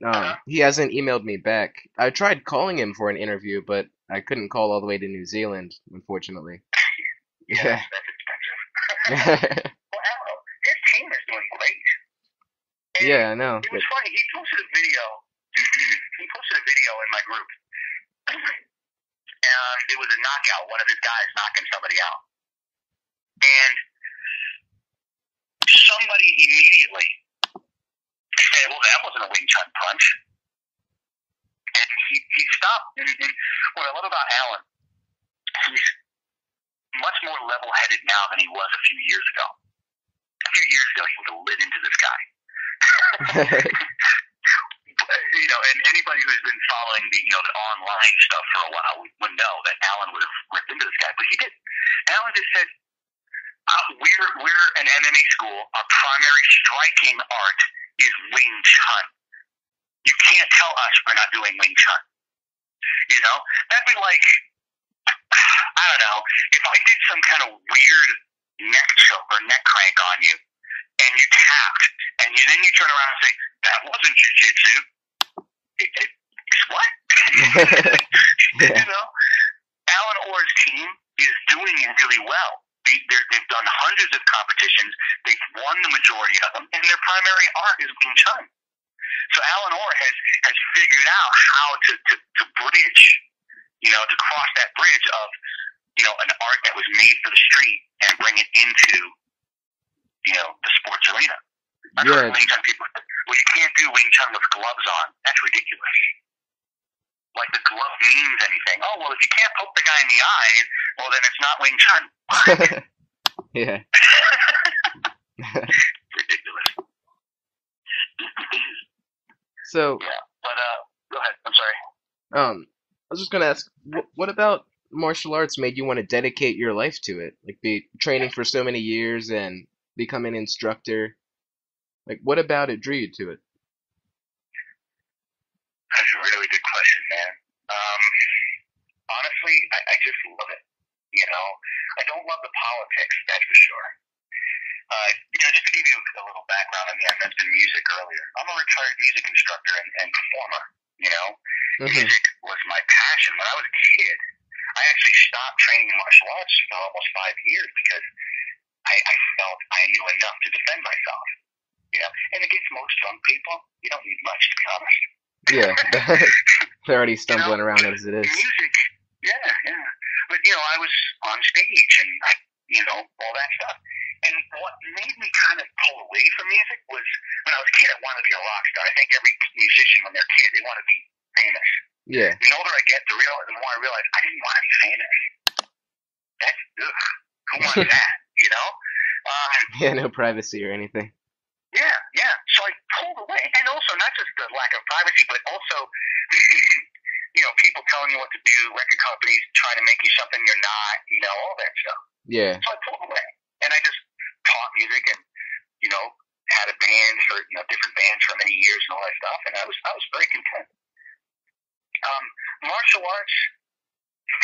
A: he hasn't emailed me back. I tried calling him for an interview, but I couldn't call all the way to New Zealand, unfortunately.
B: Yeah. That's expensive. Well, his team is doing great. And
A: yeah, I know.
B: It was funny. He posted a video. He posted a video in my group, and it was a knockout. One of his guys knocking somebody out, and somebody immediately said, "Well, that wasn't a Wing Chun punch." And he stopped. And what I love about Alan, he's much more level-headed now than he was a few years ago. A few years ago, he would have lit into this guy. And anybody who's been following the online stuff for a while would know that Alan would have ripped into this guy, but he didn't. Alan just said, "We're an MMA school. Our primary striking art is Wing Chun. You can't tell us we're not doing Wing Chun." That'd be like, I don't know, if I did some kind of weird neck choke or neck crank on you, and you tapped, and then you turn around and say, that wasn't jiu-jitsu. What?
A: Yeah.
B: You know, Alan Orr's team is doing really well. They've done hundreds of competitions. They've won the majority of them, and their primary art is Wing Chun. So Alan Orr has figured out how to bridge, to cross that bridge of, an art that was made for the street and bring it into, the sports arena. I've heard Wing Chun people say, well, you can't do Wing Chun with gloves on. That's ridiculous. Like the glove means anything. Oh, well, if you can't poke the guy in the eye, well, then it's not Wing Chun.
A: Yeah.
B: Ridiculous.
A: So.
B: Yeah, but go ahead. I'm sorry.
A: I was just gonna ask, what about martial arts made you want to dedicate your life to it? Like, be training for so many years and become an instructor. Like, what about it drew you to it?
B: That's a really good question, man. Honestly, I just love it. I don't love the politics, that's for sure. Just to give you a little background on me, I mentioned music earlier. I'm a retired music instructor and performer. Music was my passion. When I was a kid, I actually stopped training in martial arts for almost 5 years because I felt I knew enough to defend myself. And against most young people, you don't need much, to be honest.
A: Yeah, they're already stumbling around as it is.
B: Music, yeah. But, I was on stage and, all that stuff. And what made me kind of pull away from music was when I was a kid, I wanted to be a rock star. I think every musician, when they're a kid, they want to be famous.
A: Yeah.
B: The older I get, the more I realize I didn't want to be famous. That's, who wants that,
A: Yeah, no privacy or anything.
B: Yeah. So I pulled away. And also, not just the lack of privacy, but also, people telling you what to do, record companies trying to make you something you're not, all that stuff.
A: Yeah.
B: So I pulled away. And I just taught music and, had a band for, different bands for many years and all that stuff. And I was very content. Martial arts,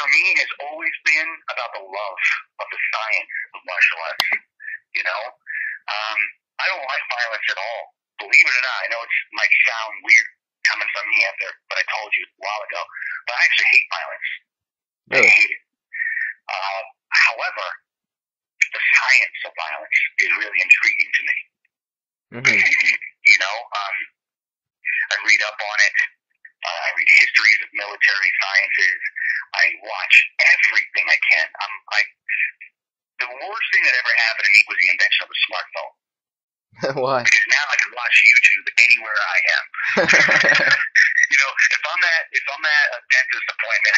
B: for me, has always been about the love of the science of martial arts. I don't like violence at all. Believe it or not, I know it might sound weird coming from me but I told you a while ago, but I actually hate violence.
A: Really?
B: I hate it. However, the science of violence is really intriguing to me. I read up on it. I read histories of military sciences. I watch everything I can. The worst thing that ever happened to me was the invention of a smartphone.
A: Why?
B: Because now I can watch YouTube anywhere I am. If I'm at a dentist appointment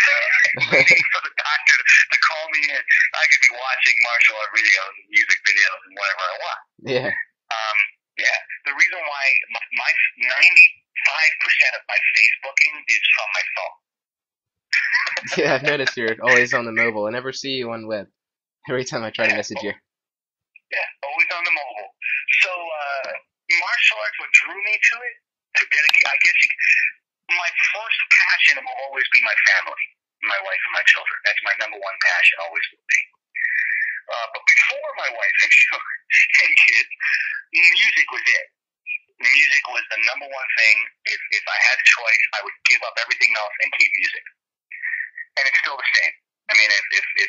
B: waiting for the doctor to call me in, I could be watching martial art videos and music videos and whatever I want.
A: Yeah.
B: The reason why my 95% of my Facebooking is from my phone.
A: Yeah, I've noticed you're always on the mobile. I never see you on web. Every time I try to message you.
B: Yeah, always on the mobile. So, martial arts, what drew me to it, to dedicate, I guess my first passion will always be my family, my wife and my children. That's my number one passion, always will be. But before my wife and kids, music was it. Music was the number one thing. If I had a choice, I would give up everything else and keep music. And it's still the same. I mean, if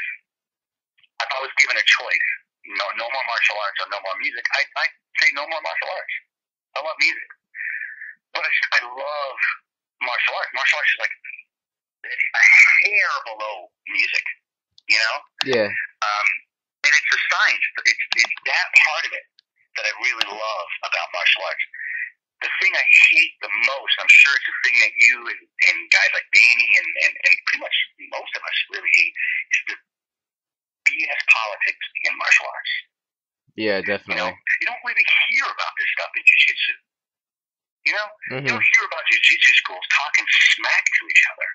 B: I was given a choice, no more martial arts or no more music, I'd say no more martial arts. I love music. But I love martial arts. Martial arts is like a hair below music,
A: Yeah.
B: And it's the science. It's that part of it that I really love about martial arts. The thing I hate the most, I'm sure it's the thing that you and guys like Danny and pretty much most of us really hate, is the BS politics in martial arts.
A: Yeah, definitely.
B: You don't really hear about this stuff in jiu-jitsu. You don't hear about jiu-jitsu schools talking smack to each other.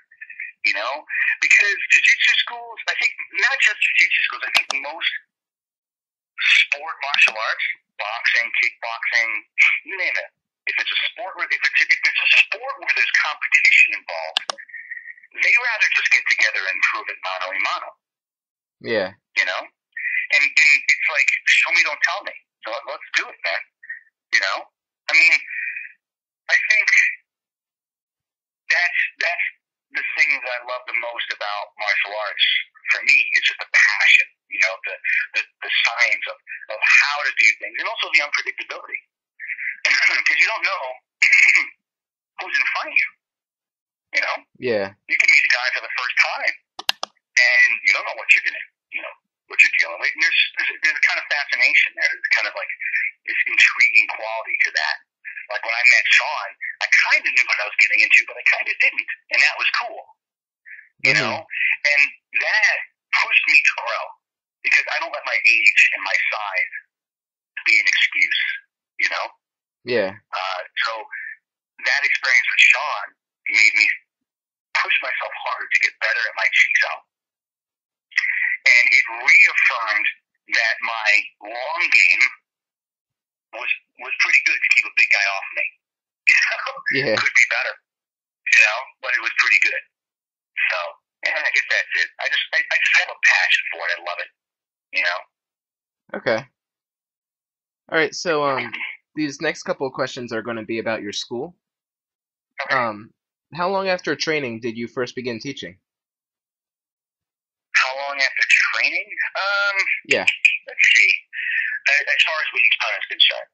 B: Because jiu-jitsu schools, I think, not just jiu-jitsu schools, I think most sport martial arts, boxing, kickboxing, you name it. If it's a sport where there's competition involved, they rather just get together and prove it mano a mano.
A: Yeah.
B: you know? And it's like, show me, don't tell me. So let's do it, man. You know? I mean, I think that's the thing that I love the most about martial arts for me. It's just the passion, you know, the science of how to do things, and also the unpredictability. Because you don't know who's in front of you, you know?
A: Yeah.
B: You can meet a guy for the first time, and you don't know what you're gonna, you know, what you're dealing with. And there's a kind of fascination there. There's kind of like this intriguing quality to that. Like when I met Sean, I kind of knew what I was getting into, but I kind of didn't, and that was cool, you know. And that pushed me to grow because I don't let my age and my size be an excuse, you know.
A: Yeah.
B: So that experience with Sean made me push myself harder to get better at my cheeks out. And it reaffirmed that my long game was pretty good to keep a big guy off me. You know?
A: Yeah.
B: Could be better, you know, but it was pretty good. So, yeah, I guess that's it. I just have a passion for it. I love it, you know.
A: Okay. All right. So these next couple of questions are going to be about your school.
B: Okay.
A: How long after training did you first begin teaching?
B: How long after training?
A: Yeah.
B: Let's see. As far as Wing Chun is concerned,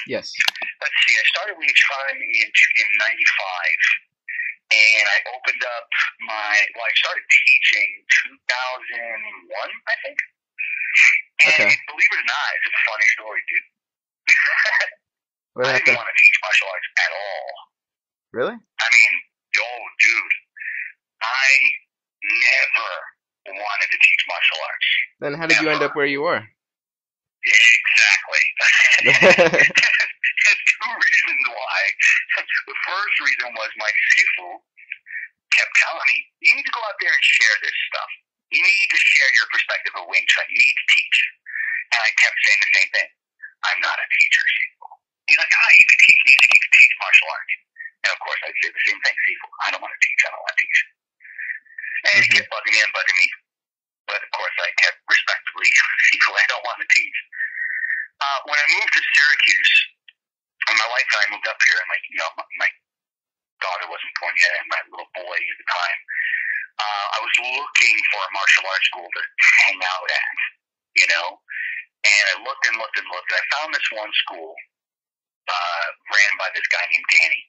A: Yes.
B: let's see. I started Wing Chun in '95, and I opened up I started teaching 2001, I think. And
A: Okay.
B: believe it or not, it's a funny story, dude.
A: What
B: I didn't
A: happened?
B: want to teach martial arts at all.
A: Really?
B: I mean, dude, I never wanted to teach martial arts.
A: Then how did you end up where you were?
B: Exactly. There's two reasons why. The first reason was my Sifu kept telling me, you need to go out there and share this stuff. You need to share your perspective of Wing Chun. You need to teach. And I kept saying the same thing. I'm not a teacher, Sifu. He's like, you could teach music, you could teach martial arts. And of course, I'd say the same thing, Sifu. I don't want to teach, I don't want to teach. And he kept bugging me and bugging me. But of course, I kept respectfully, Sifu, I don't want to teach. When I moved to Syracuse, and my wife and I moved up here, and my daughter wasn't born yet, and my little boy at the time, I was looking for a martial arts school to hang out at, you know. And I looked and looked and looked, and I found this one school ran by this guy named Danny.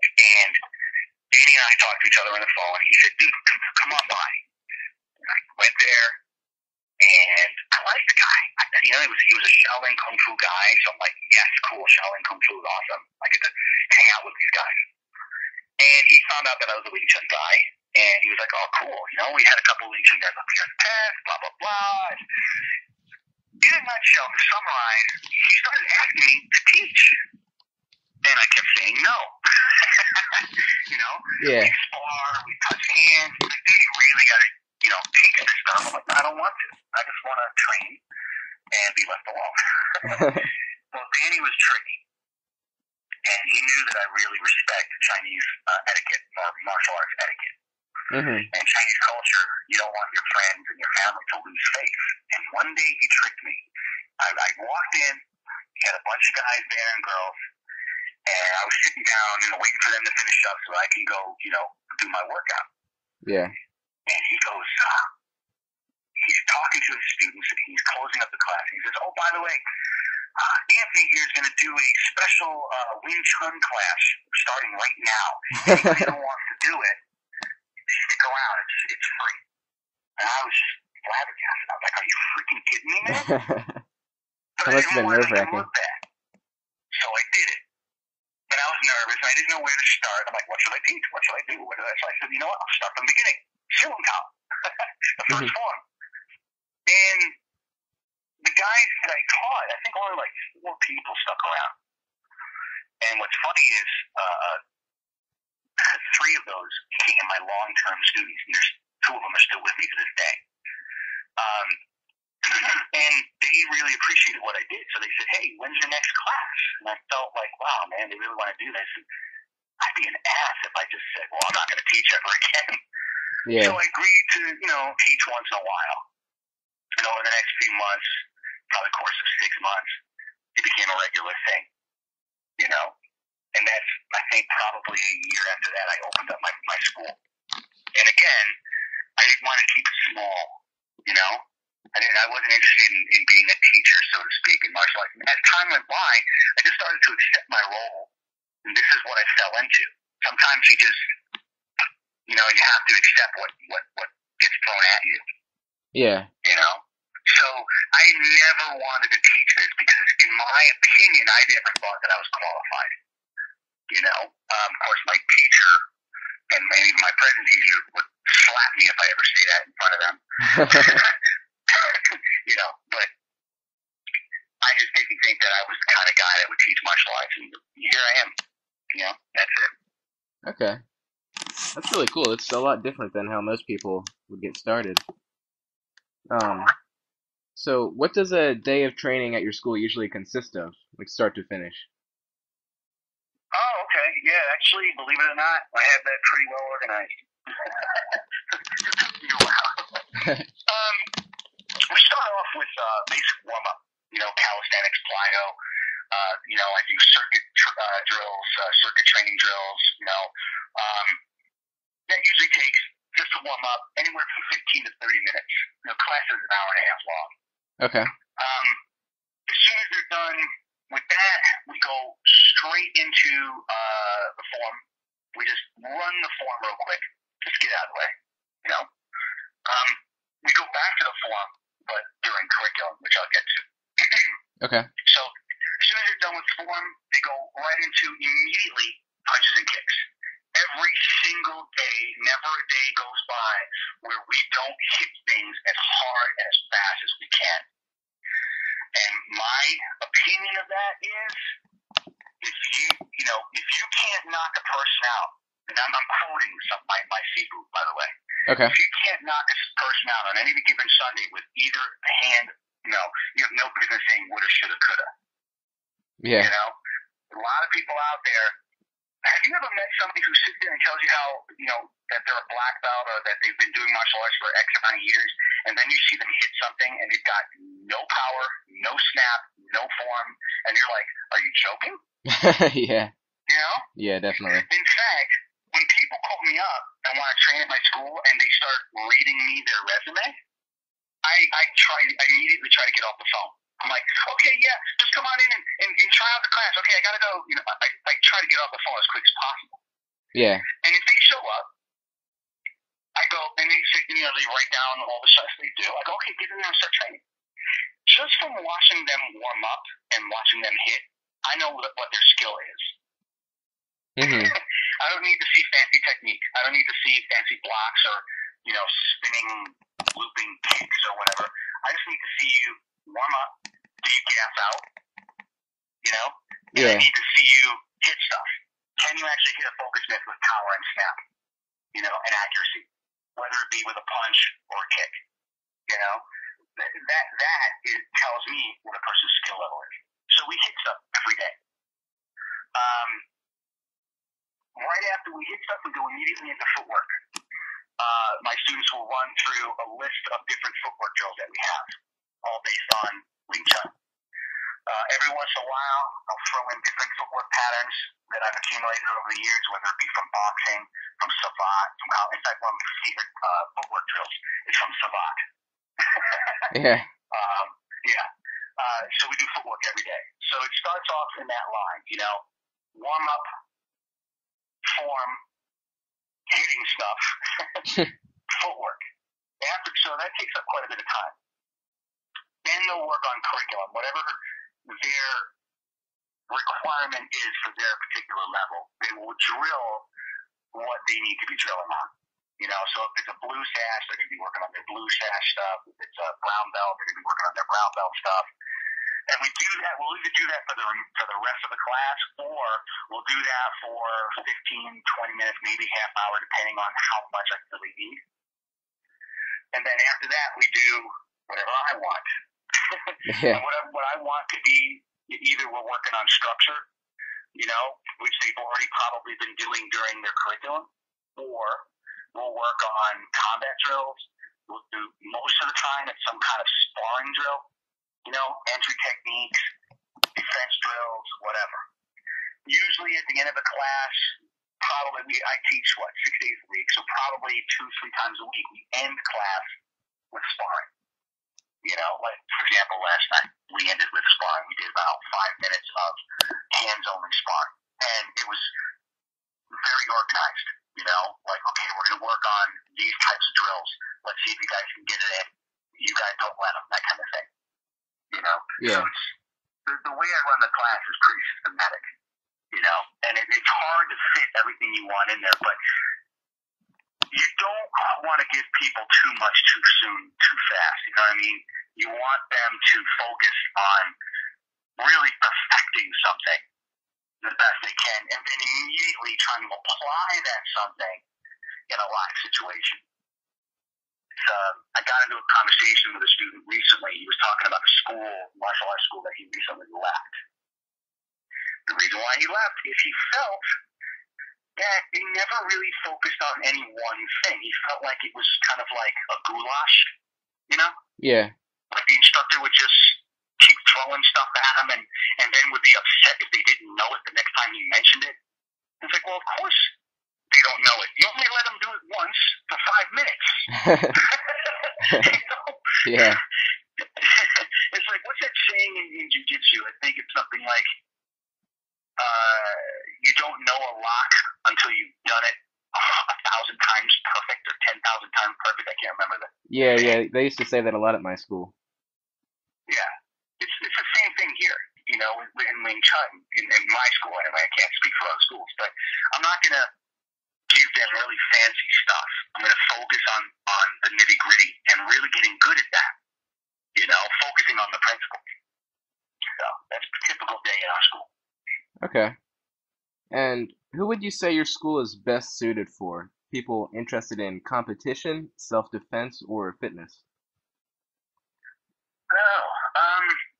B: And Danny and I talked to each other on the phone, and he said, dude, come on by. And I went there, and I liked the guy. He was a Shaolin Kung Fu guy, so I'm like, yes, cool, Shaolin Kung Fu is awesome. I get to hang out with these guys. And he found out that I was a Wing Chun guy, and he was like, oh, cool, you know, we had a couple of Wing Chun guys up here in the past, blah, blah, blah. In a nutshell, to summarize, he started asking me to teach. And I kept saying no. You know?
A: Yeah.
B: We spar, we touch hands. He's like, dude, you really got to, you know, teach this stuff. I'm like, I don't want to. I just want to train and be left alone. Well, Danny was tricky. And he knew that I really respect Chinese etiquette, martial arts etiquette. And Chinese culture, you don't want your friends and your family to lose faith. And one day he tricked me. I walked in, he had a bunch of guys there and girls, and I was sitting down, you know, waiting for them to finish up so I can go, you know, do my workout.
A: Yeah.
B: And he goes, he's talking to his students, and he's closing up the class, and he says, oh, by the way, Anthony here is going to do a special Wing Chun class starting right now. Anybody who wants to do it, stick around. It's free. And I was just flabbergasted. I was like, are you freaking kidding me, man?
A: That must have been nerve-wracking.
B: So I did it. And I was nervous, and I didn't know where to start. I'm like, what should I teach? What should I do? So I said, you know what? I'll start from the beginning. Shilling Cow. The first form. And the guys that I taught, I think only like 4 people stuck around. And what's funny is 3 of those became my long-term students, and there's 2 of them are still with me to this day. And they really appreciated what I did, so they said, hey, when's your next class? And I felt like, wow, man, they really want to do this. And I'd be an ass if I just said, well, I'm not going to teach ever again. Yeah. So I agreed to, you know, teach once in a while. And over the next few months, probably course of 6 months, it became a regular thing, you know. And that's, I think, probably a year after that, I opened up my school. And again, I didn't want to keep it small, you know. I wasn't interested in being a teacher, so to speak, in martial arts. And as time went by, I just started to accept my role, and this is what I fell into. Sometimes you just, you know, you have to accept what gets thrown at you.
A: Yeah.
B: You know. So I never wanted to teach this because, in my opinion, I never thought that I was qualified. You know, of course, my teacher and maybe my present teacher would slap me if I ever say that in front of them. You know, but I just didn't think that I was the kind of guy that would teach martial arts, and here I am. You know, that's it.
A: Okay. That's really cool. It's a lot different than how most people would get started. So what does a day of training at your school usually consist of, like start to finish?
B: Oh, okay. Yeah, actually, believe it or not, I have that pretty well organized. We start off with basic warm-up, you know, calisthenics, plyo. You know, I do circuit drills, circuit training drills, you know. That usually takes, just to warm up, anywhere from 15 to 30 minutes. You know, class is an hour and a half long.
A: Okay.
B: As soon as they're done with that, we go straight into the form. We just run the form real quick. Just get out of the way, you know. We go back to the form, but during curriculum, which I'll get to.
A: Okay.
B: So as soon as they're done with form, they go right into immediately punches and kicks. Every single day, never a day goes by where we don't hit things as hard and as fast as we can. And my opinion of that is, if you can't knock a person out, and I'm quoting my Sifu, by the way.
A: Okay.
B: If you can't knock a person out on any given Sunday with either hand, you have no business saying woulda, shoulda, coulda.
A: Yeah.
B: You know, a lot of people out there. Have you ever met somebody who sits there and tells you how, that they're a black belt or that they've been doing martial arts for X amount of years, and then you see them hit something and they've got no power, no snap, no form, and you're like, are you joking?
A: Yeah.
B: You know?
A: Yeah, definitely.
B: In fact, when people call me up and want to train at my school and they start reading me their resume, I immediately try to get off the phone. I'm like, okay, yeah, just come on in and try out the class. Okay, I gotta go. I try to get off the phone as quick as possible.
A: Yeah.
B: And if they show up, I go and they write down all the stuff they do. I go, okay, get in there and start training. Just from watching them warm up and watching them hit, I know what their skill is.
A: Mm-hmm.
B: I don't need to see fancy technique. I don't need to see fancy blocks or, spinning, looping kicks or whatever. I just need to see you warm up. Do you gas out?
A: Yeah.
B: And I need to see you hit stuff. Can you actually hit a focus miss with power and snap? And accuracy, whether it be with a punch or a kick. That tells me what a person's skill level is. So we hit stuff every day. Right after we hit stuff, we go immediately into footwork. My students will run through a list of different footwork drills that we have, all based on Wing Chun. Every once in a while, I'll throw in different footwork patterns that I've accumulated over the years, whether it be from boxing, from Savate, in fact, one of my favorite footwork drills is from Savate.
A: Yeah.
B: Yeah. So we do footwork every day. So it starts off in that line, warm up, form, hitting stuff, footwork. So that takes up quite a bit of time. Then they'll work on curriculum, whatever their requirement is for their particular level. They will drill what they need to be drilling on. So if it's a blue sash, they're going to be working on their blue sash stuff. If it's a brown belt, they're going to be working on their brown belt stuff. And we do that. We'll either do that for the rest of the class, or we'll do that for 15, 20 minutes, maybe half hour, depending on how much I really need. And then after that, we do whatever I want.
A: Yeah.
B: And what I want to be, either we're working on structure, which they've already probably been doing during their curriculum, or we'll work on combat drills, we'll do most of the time it's some kind of sparring drill, entry techniques, defense drills, whatever. Usually at the end of a class, I teach 6 days a week, so probably 2-3 times a week we end class with sparring. Like for example, last night we ended with sparring. We did about 5 minutes of hands-only sparring, and it was very organized. Like okay, we're going to work on these types of drills. Let's see if you guys can get it in. You guys don't let them, that kind of thing.
A: Yeah.
B: So the way I run the class is pretty systematic. And it's hard to fit everything you want in there, but you don't want to give people too much too soon, too fast. You know what I mean? You want them to focus on really perfecting something the best they can, and then immediately trying to apply that something in a live situation. I got into a conversation with a student recently. He was talking about a martial arts school that he recently left. The reason why he left is he felt that they never really focused on any one thing. He felt like it was kind of like a goulash,
A: Yeah.
B: Like the instructor would just keep throwing stuff at him and then would be upset if they didn't know it the next time he mentioned it. It's like, well, of course they don't know it. You only let them do it once for 5 minutes.
A: Yeah.
B: It's like, what's that saying in jiu-jitsu? I think it's something like, you don't know a lock until you've done it 1,000 times perfect or 10,000 times perfect. I can't remember that.
A: Yeah. They used to say that a lot at my school.
B: Yeah, it's the same thing here. In Wing Chun, in my school anyway. I can't speak for other schools, but I'm not gonna give them really fancy stuff. I'm gonna focus on the nitty gritty and really getting good at that. Focusing on the principles. So that's a typical day in our school.
A: Okay. And who would you say your school is best suited for? People interested in competition, self-defense, or fitness?
B: Oh,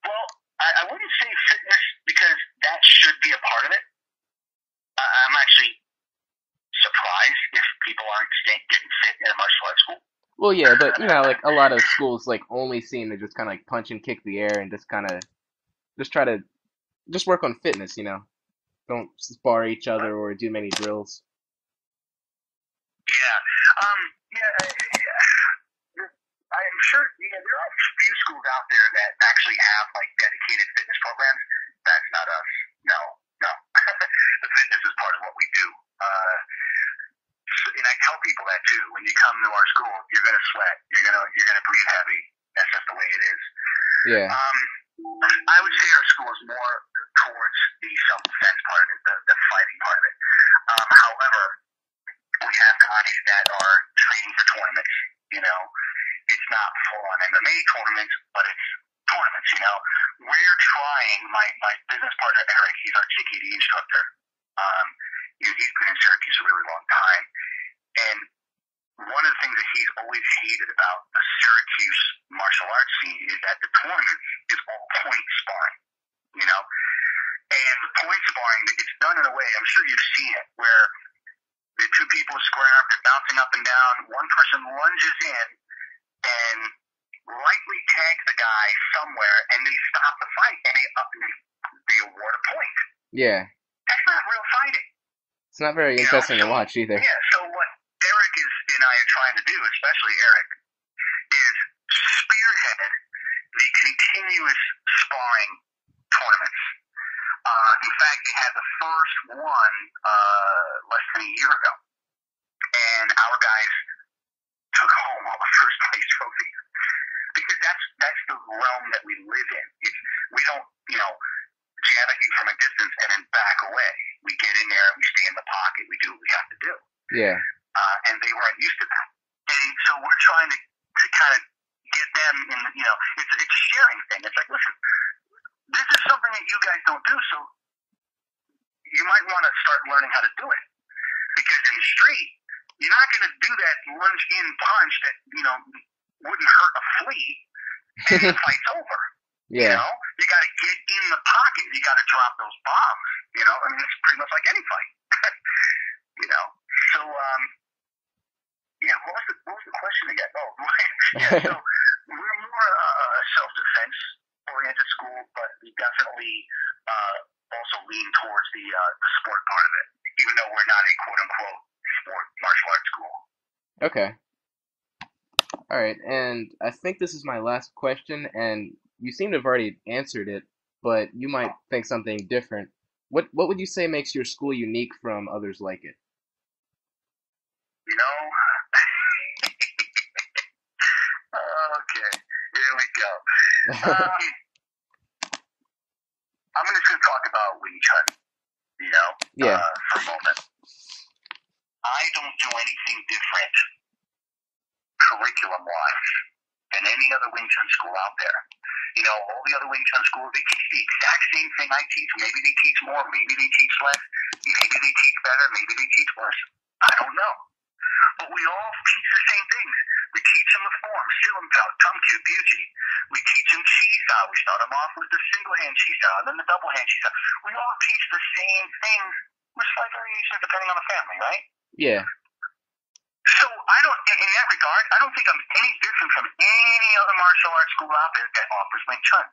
B: well, I wouldn't say fitness because that should be a part of it. I'm actually surprised if people aren't getting fit in a martial arts school.
A: Well, yeah, but like a lot of schools like only seem to just kind of like punch and kick the air and just kind of just try to just work on fitness. Don't spar each other or do many drills.
B: Yeah. I'm sure, there are a few schools out there that actually have like dedicated fitness programs. That's not us. No. The fitness is part of what we do. And I tell people that too. When you come to our school, you're gonna sweat. You're gonna breathe heavy. That's just the way it is.
A: Yeah.
B: I would say our school is more towards the self-defense part of it, the fighting part of it. However, we have guys that are training for tournaments. It's not full-on MMA tournaments, but it's tournaments. We're trying. My business partner Eric, he's our TKD instructor. He's been in Syracuse a really long time, and one of the things that he's always hated about the Syracuse martial arts scene is that the tournament is all point sparring. And the point sparring, it's done in a way, I'm sure you've seen it, where the two people squaring up, they're bouncing up and down, one person lunges in and lightly tags the guy somewhere, and they stop the fight, and they award a point.
A: Yeah.
B: That's not real fighting.
A: It's not very interesting to watch either.
B: Yeah, so what Eric and I are trying to do, especially Eric, is spearhead the continuous sparring tournaments. In fact, they had the first one less than a year ago, and our guys took home all the first place trophies because that's the realm that we live in. We don't jab at you from a distance and then back away. We get in there and we stay in the pocket. We do what we have to do.
A: Yeah.
B: And they weren't used to that, and so we're trying to kind of get them in. It's a sharing thing. It's like, listen, this is something that you guys don't do, so you might want to start learning how to do it. Because in the street, you're not going to do that lunge in punch that, wouldn't hurt a flea, and the fight's over.
A: Yeah.
B: You got to get in the pocket. You got to drop those bombs. It's pretty much like any fight. So, yeah, what was the question again? Oh, Yeah, so we're more a self-defense oriented school, but we definitely also lean towards the sport part of it, even though we're not a quote unquote sport martial arts school.
A: Okay. All right. And I think this is my last question, and you seem to have already answered it, but you might think something different. What would you say makes your school unique from others like it?
B: You know, okay, here we go. Um, I'm just going to talk about Wing Chun,
A: Yeah.
B: for a moment. I don't do anything different curriculum-wise than any other Wing Chun school out there. All the other Wing Chun schools, they teach the exact same thing I teach. Maybe they teach more, maybe they teach less, maybe they teach better, maybe they teach worse. I don't know. But we all teach the same things. We teach them the form, Silam Tao, Tum Kyu, Buji. We teach them Chi Sao. We start them off with the single hand Chi Sao and then the double hand Chi Sao. We all teach the same things with slight variations depending on the family, right?
A: Yeah.
B: So I don't, in that regard, I don't think I'm any different from any other martial arts school out there that offers Wing Chun.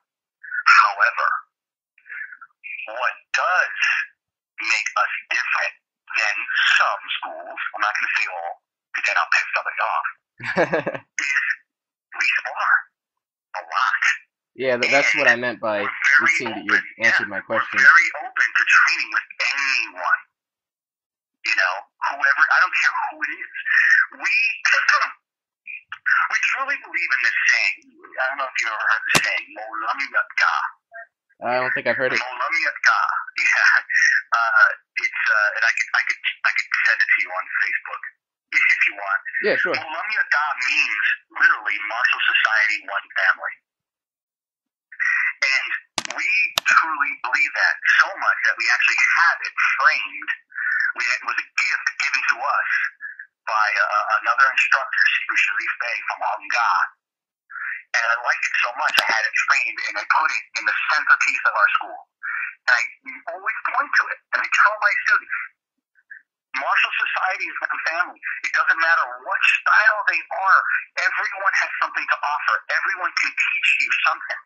B: However, what does make us different than some schools, I'm not going to say all, because then I'll piss somebody off, is we spar a lot.
A: Yeah, that's what I meant by it seemed that you had answered my question.
B: We're very open to training with anyone. Whoever, I don't care who it is. We we truly believe in this saying. I don't know if you've ever heard the saying, Mo Lam Yat Ga.
A: I don't think I've heard it.
B: Mo Lam Yat Ga. Yeah. It's and I could send it to you on Facebook if you want.
A: Yeah, sure.
B: Mo Lam Yat Ga means literally Martial Society, one family. And we truly believe that so much that we actually have it framed. It was a gift given to us by another instructor, Sifu from Hong Kong. And I liked it so much, I had it framed and I put it in the centerpiece of our school. And I always point to it. And I tell my students, martial society is one family. It doesn't matter what style they are. Everyone has something to offer. Everyone can teach you something.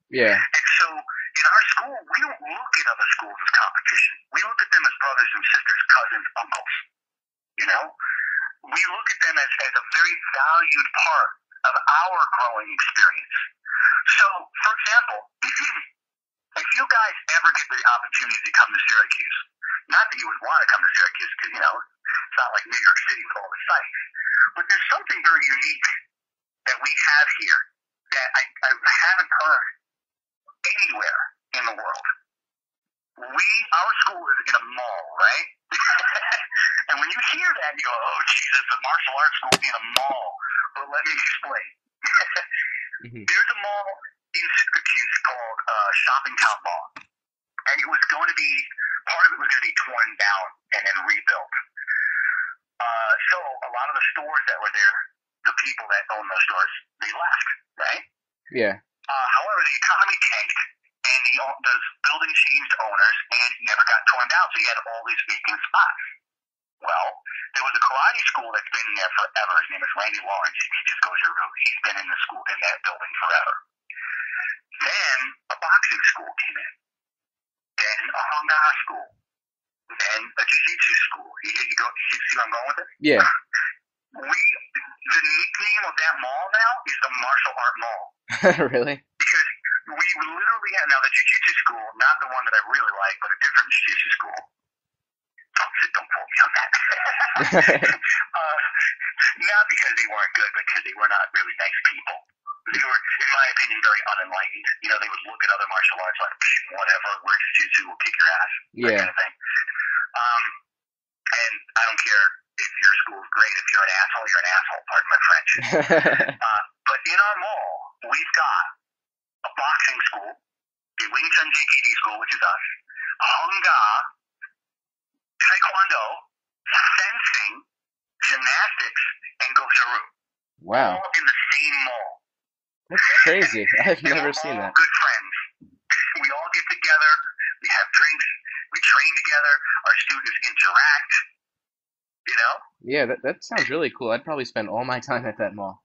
A: Yeah.
B: And so in our school, we don't look at other schools as competition. We look at them as brothers and sisters, cousins, uncles. We look at them as a very valued part of our growing experience. So, for example, if you guys ever get the opportunity to come to Syracuse, not that you would want to come to Syracuse because, it's not like New York City with all the sights, but there's something very unique that we have here that I haven't heard anywhere in the world. Our school is in a mall, right? And when you hear that, you go, oh, Jesus, a martial arts school in a mall. Well, let me explain. There's a mall in Syracuse called Shopping Town Mall. And it was going to be, part of it was going to be torn down and then rebuilt. So a lot of the stores that were there, the people that own those stores, they left, right?
A: Yeah.
B: However, the economy tanked, and the building changed owners and never got torn down, so you had all these vacant spots. Well, there was a karate school that's been there forever. His name is Randy Lawrence. He teaches Goju-Ryu. He's been in the school, in that building forever. Then a boxing school came in. Then a Hanga school. Then a jiu-jitsu school. You see where I'm going with it?
A: Yeah.
B: The nickname of that mall now is the Martial Art Mall.
A: Really?
B: Because we literally have, now the jiu-jitsu school, not the one that I really like, but a different jiu-jitsu school. Don't quote me on that. Not because they weren't good, but because they were not really nice people. They were, in my opinion, very unenlightened. They would look at other martial arts like, whatever, we're jiu-jitsu, we'll kick your ass.
A: Yeah.
B: That kind of thing. And I don't care if your school's great. If you're an asshole, you're an asshole. Pardon my French. But in our mall, we've got a boxing school, a Wing Chun JKD school, which is us, a Hanga, Taekwondo, fencing, gymnastics, and Goju-Ryu.
A: Wow.
B: All in the same mall.
A: That's crazy. I've never seen that.
B: We're all good friends. We all get together. We have drinks. We train together. Our students interact. You know?
A: Yeah, that sounds really cool. I'd probably spend all my time at that mall.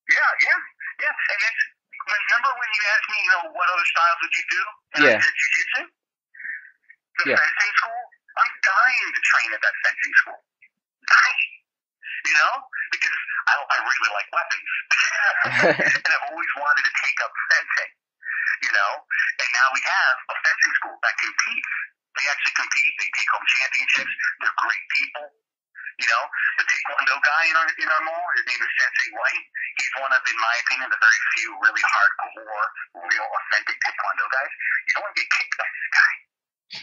B: Yeah, yeah, yeah. And it's, remember when you asked me, what other styles would you do? And I
A: Yeah,
B: said jujitsu, the
A: yeah.
B: fencing school. I'm dying to train at that fencing school. Dying, because I really like weapons, and I've always wanted to take up fencing. And now we have a fencing school that competes. They actually compete. They take home championships. They're great people. The Taekwondo guy in our mall, his name is Sensei White. He's one of, in my opinion, the very few really hardcore, real authentic Taekwondo guys. You don't want to get kicked by this guy.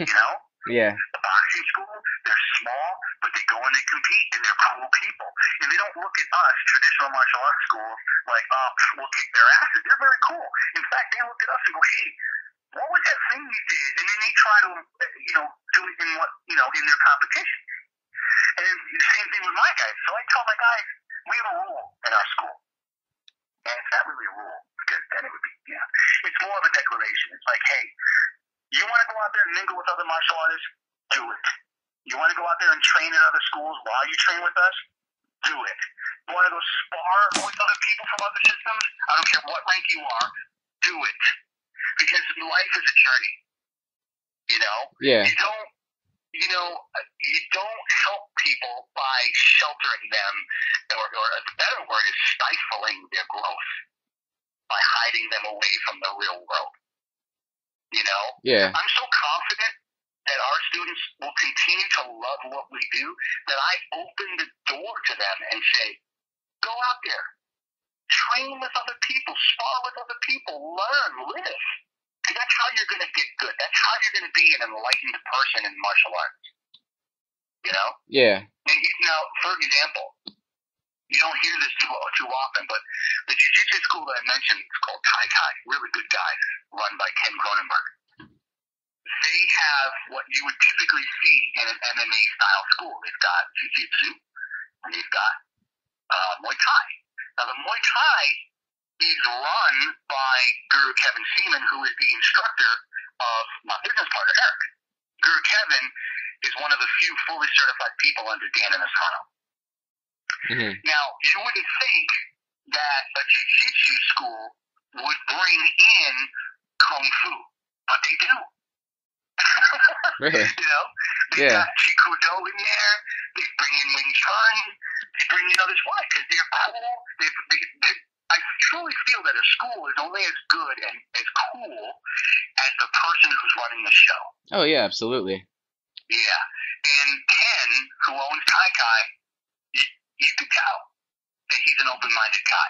B: You know?
A: Yeah,
B: The boxing school, they're small, but they go and they compete, and they're cool people. And they don't look at us, traditional martial arts schools, like, oh, we'll kick their asses. They're very cool. In fact, they look at us and go, hey, what was that thing you did? And then they try to, do it in their competition. And the same thing with my guys. So I tell my guys, we have a rule in our school. And it's not really a rule, because then it would be, it's more of a declaration. It's like, hey, you want to go out there and mingle with other martial artists? Do it. You want to go out there and train at other schools while you train with us? Do it. You want to go spar with other people from other systems? I don't care what rank you are. Do it. Because life is a journey.
A: yeah,
B: You don't help people by sheltering them, or a better word is stifling their growth by hiding them away from the real world.
A: yeah,
B: I'm so confident that our students will continue to love what we do that I open the door to them and say, go out there, train with other people, spar with other people, learn, live. Because that's how you're going to get good. That's how you're going to be an enlightened person in martial arts.
A: yeah.
B: And now, for example, you don't hear this too often, but the jiu-jitsu school that I mentioned is called Tai Kai. Really good guys, run by Ken Cronenberg. They have what you would typically see in an MMA style school. They've got jiu-jitsu and they've got Muay Thai. Now, the Muay Thai is run by Guru Kevin Seaman, who is the instructor of my business partner, Eric. Guru Kevin is one of the few fully certified people under Dan Inosanto.
A: Mm-hmm.
B: Now, you wouldn't think that a jiu-jitsu school would bring in kung fu, but they do.
A: Really?
B: They
A: Yeah,
B: got Jikudo in there. They bring in Wing Chun. They bring in others. Why? Because they're cool. I truly feel that a school is only as good and as cool as the person who's running the show.
A: oh yeah, absolutely.
B: Yeah. And Ken, who owns Tai Kai, you could tell that he's an open-minded guy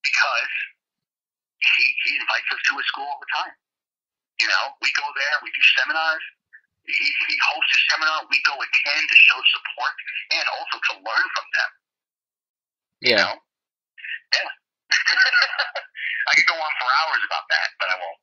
B: because he invites us to his school all the time. We go there, we do seminars. He hosts a seminar. We go attend to show support and also to learn from them.
A: Yeah.
B: Yeah. I could go on for hours about that, but I won't.